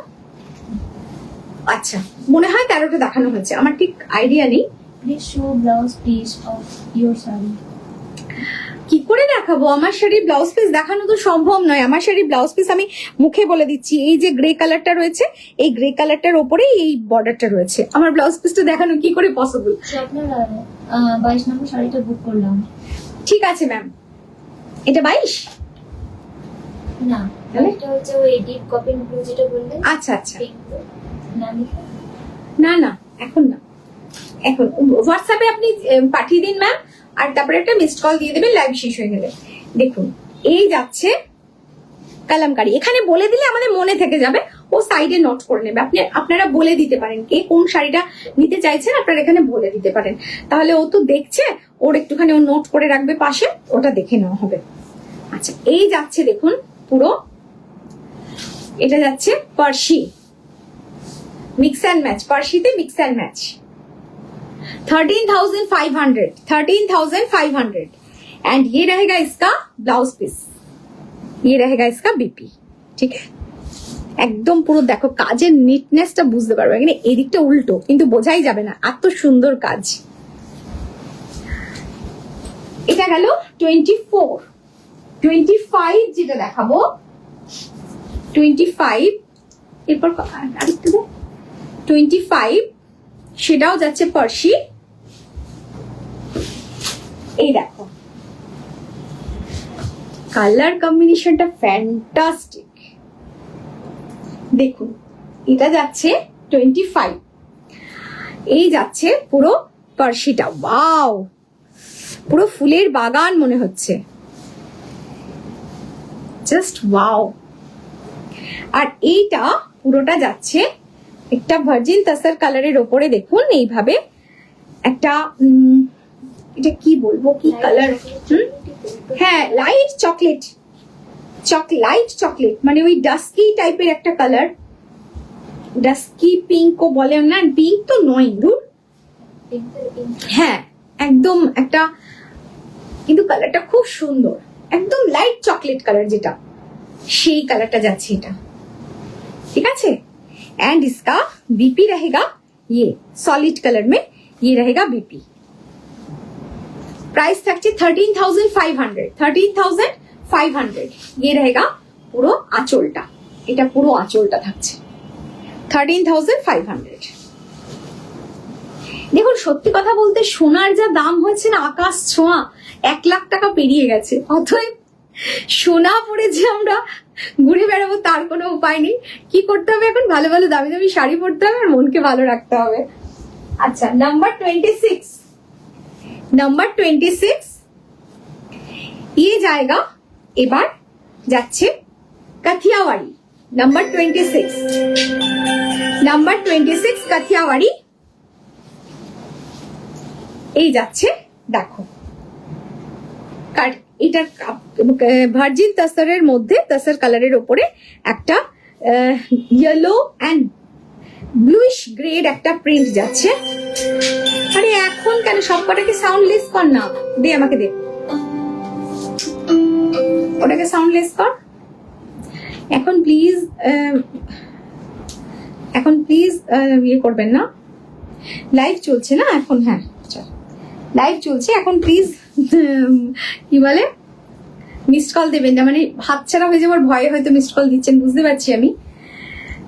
আচ্ছা মনে হয় 13টা দেখানো হয়েছে, আমার ঠিক আইডিয়া নেই। Please show blouse piece of your sari. কি করে দেখাবো আমার শাড়ির ব্লাউজ পিস? দেখানো তো সম্ভব নয়। আমার শাড়ির ব্লাউজ পিস আমি মুখে বলে দিচ্ছি, এই যে গ্রে কালারটা রয়েছে, এই গ্রে কালারটার ওপরে এই বর্ডারটা রয়েছে, আমার ব্লাউজ পিসটা দেখানো কি করে পসিবল? আপনার 22 নম্বর শাড়িটা বুক করলাম। ঠিক আছে ম্যাম, এটা 22 না, এটা হচ্ছে ওই ডিপ কপি ব্লু যেটা বললেন। আচ্ছা আচ্ছা, না লিখে না এখন না, এখন হোয়াটসঅ্যাপে আপনি পাঠিয়ে দিন ম্যাম, আর তারপরে একটা মিসড কল দিয়ে দেবেন লাইভ শেষ হয়ে গেলে। দেখুন এই যাচ্ছে কালামকারি, এখানে বলে দিলে আমাদের মনে থেকে যাবে, ও সাইডে নোট করে নেবে। আপনারা বলে দিতে পারেন কে কোন শাড়িটা নিতে চাইছেন, আপনারা এখানে বলে দিতে পারেন, তাহলে ও তো দেখছে, ওর একটুখানি ও নোট করে রাখবে পাশে, ওটা দেখে নেওয়া হবে। আচ্ছা এই যাচ্ছে দেখুন পুরো, এটা যাচ্ছে পার্সি, मिक्स एंड मैच, पार्शीते मिक्स एंड मैच 13,500 एंड ये रहेगा इसका ब्लाउज पीस, ये रहेगा इसका बीपी, ठीक है? একদম পুরো দেখো কাজের নিটনেসটা বুঝতে পারবে, এখানে এদিকটা উল্টো কিন্তু বোঝাই যাবে না, এত সুন্দর কাজ। এটা গেল 24, 25 যেটা দেখাবো 25, এরপর আরেকটু 25 সেটাও যাচ্ছে পার্সি। এই দেখো কালার কম্বিনেশনটা ফ্যান্টাস্টিক, দেখুন এটা যাচ্ছে 25, এই যাচ্ছে পুরো পার্সিটা, ওয়াও পুরো ফুলের বাগান মনে হচ্ছে, জাস্ট ওয়াও। আর এইটা পুরোটা যাচ্ছে একটা ভার্জিন তাসার কালারের ওপরে, দেখুন এইভাবে একটা এটা কি বলবো, কি কালার, হ্যাঁ লাইট চকলেট, লাইট চকলেট মানে ওই ডাস্কি টাইপের একটা কালার, ডাস্কি পিঙ্ক ও বলে না, পিঙ্ক তো নয় দূর, হ্যাঁ একদম একটা, কিন্তু কালারটা খুব সুন্দর, একদম লাইট চকলেট কালার যেটা, সেই কালারটা যাচ্ছে এটা, ठीक है। एंड इसका बीपी रहेगा ये सॉलिड कलर में, ये रहेगा बीपी। प्राइस থাকছে 13,500, 13,500 ये रहेगा পুরো আঁচলটা, এটা পুরো আঁচলটা থাকছে 13,500। দেখুন সত্যি কথা বলতে সোনার যা দাম হয়েছে না, আকাশ ছোঁয়া, 1 লাখ টাকা পেরিয়ে গেছে। অতএব সোনা পরে যে আমরা ঘুরে বেড়াবো তার কোনো উপায় নেই। কি করতে হবে এখন, ভালো ভালো দামি দামি শাড়ি পরতে হবে আর মনকে ভালো রাখতে হবে। আচ্ছা নাম্বার 26, নাম্বার 26 ये जाएगा, এবার যাচ্ছে কাথিয়াওয়াড়ি। নাম্বার 26, নাম্বার 26 কাথিয়াওয়াড়ি, এই যাচ্ছে দেখো। এটা ভার্জিন তাসারের মধ্যে, তাসার কালারের ওপরে একটা ইয়েলো অ্যান্ড ব্লুইশ গ্রেড একটা প্রিন্ট যাচ্ছে। আরে এখন কেন সবকটাকে সাউন্ডলেস কর না, দে আমাকে দে, ওটাকে সাউন্ডলেস কর এখন প্লিজ, এখন প্লিজ ইয়ে করবেন না, লাইভ চলছে না এখন, হ্যাঁ লাইভ চলছে এখন, প্লিজ কি বলে মিসড কল দেবেন না, মানে হাতছাড়া হয়ে যাওয়ার ভয়ে হয়তো মিসড কল দিচ্ছেন, বুঝতে পারছি আমি।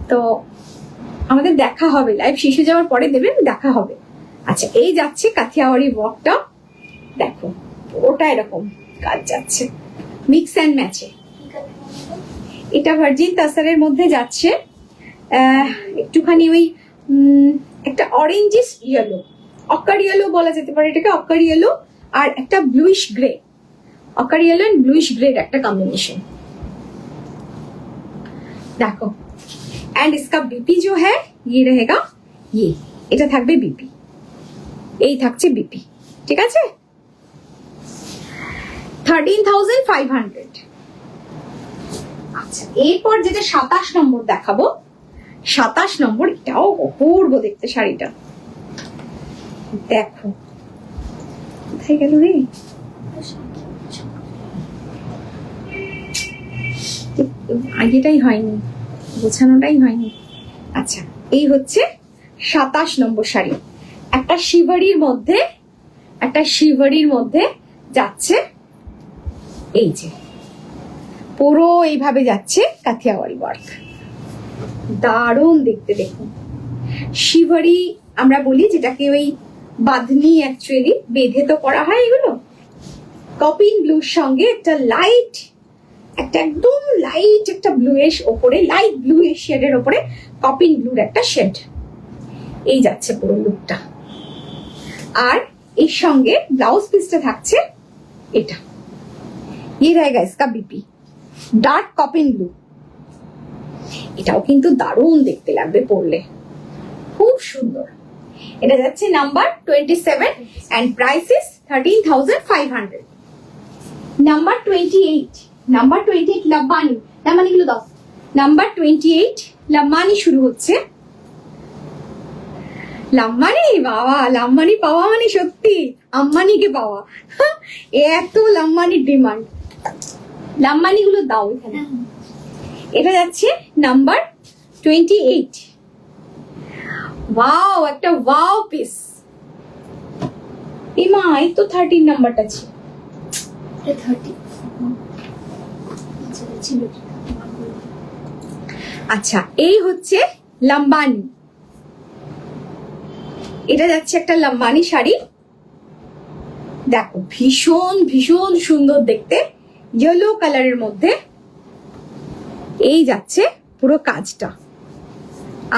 তো আমাদের দেখা হবে, লাইভ শেষ হয়ে যাওয়ার পরে দেবেন, দেখা হবে। আচ্ছা এই যাচ্ছে কাথিয়াওয়াড়ি ওয়ার্কটা, দেখো ওটা এরকম কাজ যাচ্ছে মিক্স অ্যান্ড ম্যাচে। এটা ভার্জিন তাসারের মধ্যে যাচ্ছে একটুখানি ওই একটা অরেঞ্জিস ইয়েলো, অকার ইয়েলো বলা যেতে পারে এটাকে, অকার ইয়েলো আর একটা bluish grey, ochre yellow and bluish grade একটা कॉम्बिनेशन देखो। एंड इसका बीपी जो है ये रहेगा, ये এটা থাকবে बीपी, এই থাকছে बीपी, ঠিক আছে 13,500। আচ্ছা এরপর যেটা 27 নম্বর দেখাবো, 27 নম্বর, এটাও অপূর্ব দেখতে শাড়িটা, দেখো কোথায় গেল রে, আগেটাই হয়নি, গোছানোটাই হয়নি। আচ্ছা এই হচ্ছে 27 নম্বর শাড়ি, একটা শিভারির মধ্যে, একটা শিভারির মধ্যে যাচ্ছে, এই যে পুরো এইভাবে যাচ্ছে কাথিয়াওয়াড়ি ওয়ার্ক, দারুণ দেখতে। দেখুন শিভারি আমরা বলি যেটাকে, ওই বাঁধনি অ্যাকচুয়ালি বেঁধে তো করা হয় এগুলো, কপিন ব্লুর সঙ্গে একটা লাইট, একটা একদম লাইট একটা ব্লুইশ ওপরে, লাইট ব্লুইশ শেডের ওপরে কপিন ব্লুর একটা শেড, এই যাচ্ছে পুরো লুকটা। আর এর সঙ্গে ব্লাউজ পিসটা থাকছে এটা, ये रहेगा इसका बीपी डार्क कॉपिन ब्लू, এটাও কিন্তু দারুণ দেখতে লাগবে পরলে, খুব সুন্দর। এটা যাচ্ছে number 27 and price is 13,500। Number 28, number 28 লাম্বানি, লাম্বানি গুলো দাও। নাম্বার 28 লাম্বানি শুরু হচ্ছে, লাম্বানি, বাবা লাম্বানি পাওয়া মানে সত্যি আম্বানিকে পাওয়া, এত লাম্বানির ডিমান্ড, লাম্বানি গুলো দাও এখানে। এটা যাচ্ছে নাম্বার 28, ওয়াও একটা ওয়াও পিস, এমা এই তো 13 নাম্বারটা ছিল, 30 ছিল। আচ্ছা এই হচ্ছে লাম্বানি, এটা যাচ্ছে একটা লাম্বানি শাড়ি, দেখো ভীষণ ভীষণ সুন্দর দেখতে, ইয়েলো কালারের মধ্যে, এই যাচ্ছে পুরো কাজটা,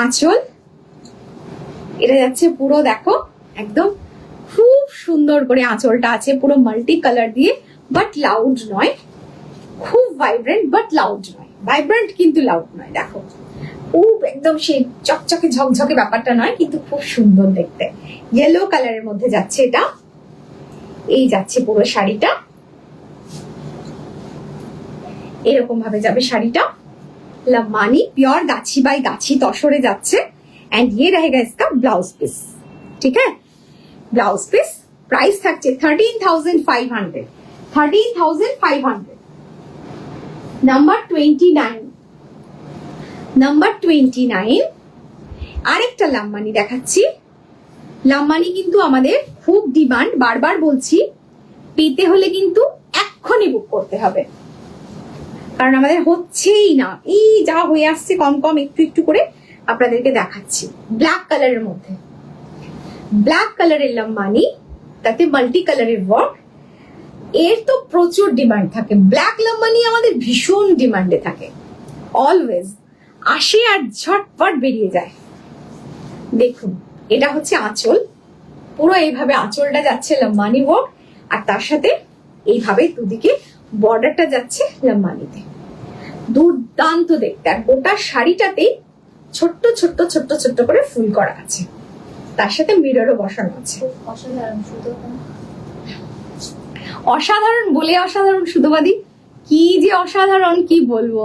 আঁচল, এটা যাচ্ছে পুরো দেখো একদম খুব সুন্দর করে আঁচলটা আছে, পুরো মাল্টি কালার দিয়ে, বাট লাউড নয়, খুব ভাইব্রেন্ট বাট লাউড নয়, ভাইব্রেন্ট কিন্তু লাউড নয়, দেখো খুব একদম সেই চকচকে ঝকঝকে ব্যাপারটা নয়, কিন্তু খুব সুন্দর দেখতে, ইয়েলো কালারের মধ্যে যাচ্ছে এটা, এই যাচ্ছে পুরো শাড়িটা, এরকম ভাবে যাবে শাড়িটা, लम्बानी प्योर गाछी बाई गाछी तसरे जाच्छे एंड ये रहेगा इसका ब्लाउज पीस, ठीक है ब्लाउज पीस প্রাইস থাকছে 13,500, 13,500। নাম্বার 29, নাম্বার 29 আরেকটা লাম্বানি দেখাচ্ছি। লাম্বানি কিন্তু আমাদের খুব ডিমান্ড, বারবার বলছি, পেতে হলে কিন্তু এক্ষুনি বুক করতে হবে, কারণ আমাদের হচ্ছেই না। এই যা হয়ে আসছে কম কম একটু একটু করে আপনাদেরকে দেখাচ্ছি। ব্ল্যাক কালারের মধ্যে, ব্ল্যাক কালারের লাম্বানি, তাতে মাল্টি কালারের ওয়ার্ক। এর তো প্রচুর ডিমান্ড থাকে, ব্ল্যাক লাম্বানি আমাদের ভীষণ ডিমান্ডে থাকে, অলওয়েজ আসে আর ঝটপট বেরিয়ে যায়। দেখুন, এটা হচ্ছে আঁচল, পুরো এইভাবে আঁচলটা যাচ্ছে লাম্বানি ওয়ার্ক, আর তার সাথে এইভাবে দুদিকে বর্ডারটা যাচ্ছে লাম্বানিতে। দুর্দান্ত দেখতে, আর গোটা শাড়িটাতে ছোট্ট ছোট্ট ছোট্ট ছোট্ট করে ফুল করা আছে, তার সাথে মিররও বসানো আছে। অসাধারণ, শুধু অসাধারণ বলে অসাধারণ সুতোবাদী, কি যে অসাধারণ কি বলবো।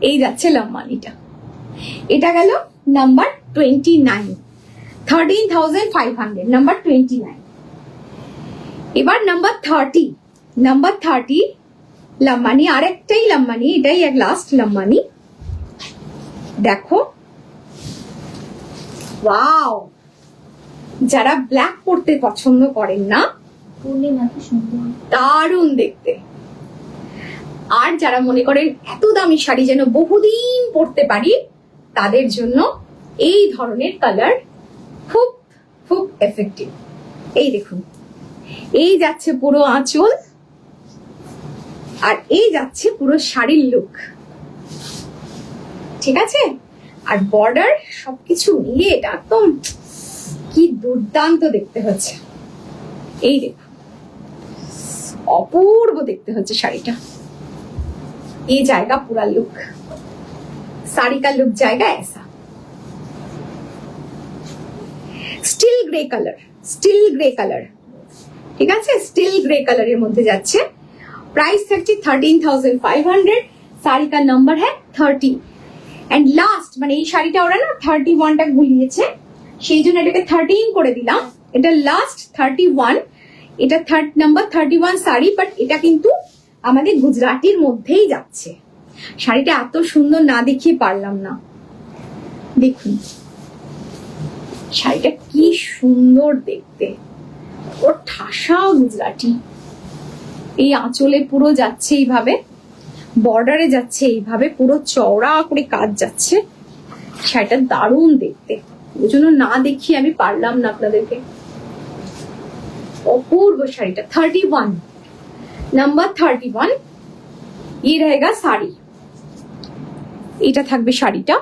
এই যাচ্ছে লাম্বানিটা। এটা গেল নাম্বার 29, 13,500, নাম্বার 29। এবার নাম্বার 30, নাম্বার 30 লাম্বানি, আরেকটাই লাম্বানি, এটাই এক লাস্ট লাম্বানি। দেখো, ওয়াও, যারা ব্ল্যাক পরতে পছন্দ করেন না, পূর্ণিমা কি সুন্দর, দারুণ দেখতে। আর যারা মনে করেন এত দামি শাড়ি যেন বহুদিন পরতে পারি, তাদের জন্য এই ধরনের কালার খুব খুব এফেক্টিভ। এই দেখুন, এই যাচ্ছে পুরো আঁচল, আর এই যাচ্ছে পুরো শাড়ির লুক, ঠিক আছে? আর বর্ডার সবকিছু মিলিয়ে এটা একদম কি দুর্দান্ত দেখতে হচ্ছে। এই দেখুন, অপূর্ব দেখতে হচ্ছে শাড়িটা। ये जाएगा पूरा लुक, साड़ी का लुक जाएगा ऐसा। Still grey colour, still grey colour, ঠিক আছে? স্টিল গ্রে কালারের মধ্যে যাচ্ছে। প্রাইস থাকছে 13,500। শাড়ি का नंबर है 30। এন্ড লাস্ট, মানে এই শাড়িটা ওরা না 31টা গুলিয়েছে, সেই জন্য এটাকে 13 করে দিলাম। এটা লাস্ট 31, এটা নাম্বার 31 শাড়ি, বাট এটা কিন্তু আমাদের গুজরাটির মধ্যেই যাচ্ছে। শাড়িটা এত সুন্দর না দেখিয়ে পারলাম না। দেখুন শাড়িটা কি সুন্দর দেখতে, ও ঠাসা গুজরাটি। এই আঁচলে পুরো যাচ্ছে এইভাবে, বর্ডারে যাচ্ছে এইভাবে, পুরো চওড়া করে কাজ যাচ্ছে। শাড়িটা দারুণ দেখতে, ওই জন্য না দেখিয়ে আমি পারলাম না আপনাদেরকে। অপূর্ব শাড়িটা। 31, নাম্বার 31 ये रहेगा শাড়ি। এটা থাকবে শাড়িটা,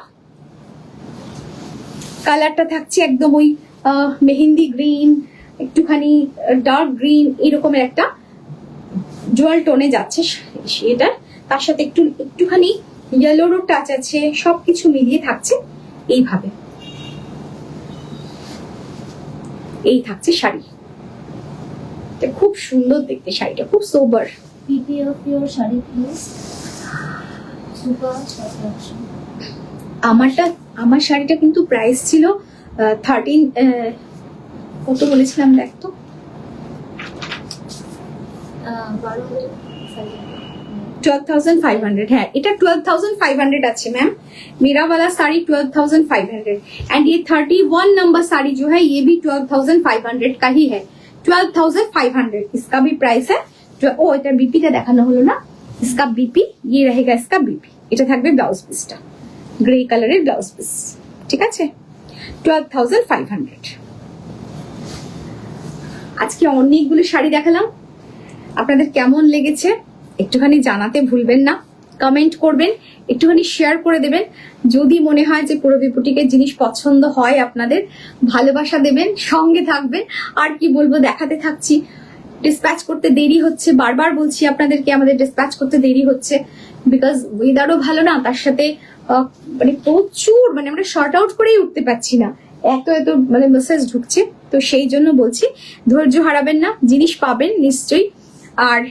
কালারটা থাকছে একদম ওই মেহেন্দি গ্রিন, একটুখানি ডার্ক গ্রিন, এরকমের একটা জুয়েল টোনে যাচ্ছে এটা। তার সাথে একটুখানি ইয়েলোরও টাচ আছে, সবকিছু মিলিয়ে থাকছে এইভাবে। এই থাকছে শাড়ি, খুব সুন্দর দেখতে শাড়িটা, খুব সোবার। পিপি of your sari please, super subscription. আমার শাড়িটা কিন্তু প্রাইস ছিল 13, কত বলেছিলাম দেখ তো, 12,500। হ্যাঁ, এটা 12,500 আছে मैम। मेरा वाला साड़ी 12,500 एंड ये 31 नंबर साड़ी जो है ये भी 12,500 का ही है। 12,500 इसका भी प्राइस है। ও এটা বিপিটা দেখানো হলো না, इसका बीपी ये रहेगा, इसका बीपी। এটা থাকবে ব্লাউজ পিসটা, গ্রে কালারের ব্লাউজ পিস, ঠিক আছে? 12,500। আজকে অনেকগুলো শাড়ি দেখালাম, আপনাদের কেমন লেগেছে একটুখানি জানাতে ভুলবেন না, কমেন্ট করবেন, একটুখানি শেয়ার করে দেবেন। যদি মনে হয় যে পুরবী বুটিকের জিনিস পছন্দ হয় আপনাদের, ভালোবাসা দেবেন, সঙ্গে থাকবেন। আর কি বলবো, দেখাতে থাকছি। ডিসপ্যাচ করতে দেরি হচ্ছে, বারবার বলছি আপনাদেরকে আমাদের ডিসপ্যাচ করতে দেরি হচ্ছে, বিকজ ওয়েদারও ভালো না, তার সাথে মানে প্রচুর, মানে আমরা শর্ট আউট করেই উঠতে পারছি না, এত এত মানে মেসেজ ঢুকছে। তো সেই জন্য বলছি ধৈর্য হারাবেন না, জিনিস পাবেন নিশ্চয়ই। আর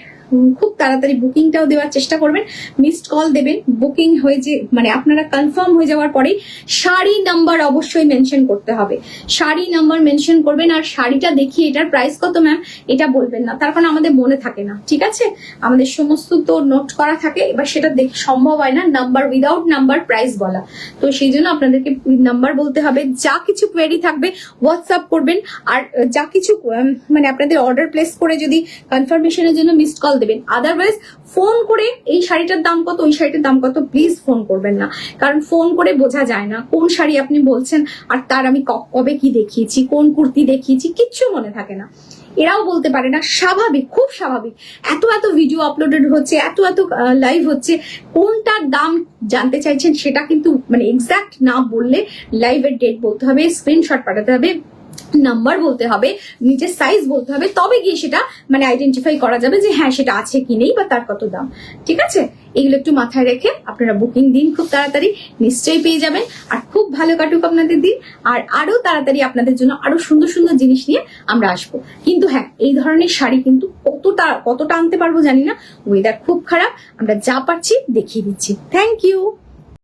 খুব তাড়াতাড়ি বুকিংটাও দেওয়ার চেষ্টা করবেন, মিসড কল দেবেন। বুকিং হয়ে যে মানে আপনারা কনফার্ম হয়ে যাওয়ার পরেই শাড়ি নাম্বার অবশ্যই মেনশন করতে হবে, শাড়ি নাম্বার মেনশন করবেন। আর শাড়িটা দেখিয়ে এটার প্রাইস কত ম্যাম এটা বলবেন না, তার কারণ আমাদের মনে থাকে না, ঠিক আছে? আমাদের সমস্ত তো নোট করা থাকে, এবার সেটা দেখে সম্ভব হয় না নাম্বার উইদাউট নাম্বার প্রাইস বলা। তো সেই জন্য আপনাদেরকে নাম্বার বলতে হবে। যা কিছু কোয়েরি থাকবে হোয়াটসঅ্যাপ করবেন, আর যা কিছু মানে আপনাদের অর্ডার প্লেস করে যদি কনফার্মেশনের জন্য মিসড কল দেবেন। আদারওয়াইজ ফোন করে এই শাড়িটার দাম কত, ওই শাড়িটার দাম কত প্লিজ ফোন করবেন না, কারণ ফোন করে বোঝা যায় না কোন শাড়ি আপনি বলছেন আর তার আমি কবে কি দেখিয়েছি, কোন কুর্তি দেখিয়েছি, কিচ্ছু মনে থাকে না। এরাও বলতে পারে না, স্বাভাবিক, খুব স্বাভাবিক। এত এত ভিডিও আপলোডেড হচ্ছে, এত এত লাইভ হচ্ছে, কোনটার দাম জানতে চাইছেন সেটা কিন্তু মানে এক্সাক্ট না বললে লাইভের ডেট বলতে হবে, স্ক্রিনশট পাঠাতে হবে, নাম্বার বলতে হবে, নিচের সাইজ বলতে হবে, তবে গিয়ে সেটা মানে আইডেন্টিফাই করা যাবে যে হ্যাঁ সেটা আছে কি নেই বা তার কত দাম। ঠিক আছে, এগুলো একটু মাথায় রেখে আপনারা বুকিং দিন, খুব তাড়াতাড়ি নিশ্চয়ই পেয়ে যাবেন। আর খুব ভালো কাটুক আপনাদের দিন, আর আরো তাড়াতাড়ি আপনাদের জন্য আরো সুন্দর সুন্দর জিনিস নিয়ে আমরা আসবো। কিন্তু হ্যাঁ, এই ধরনের শাড়ি কিন্তু কতটা আনতে পারবো জানি না, ওয়েদার খুব খারাপ, আমরা যা পারছি দেখিয়ে দিচ্ছি। Thank you.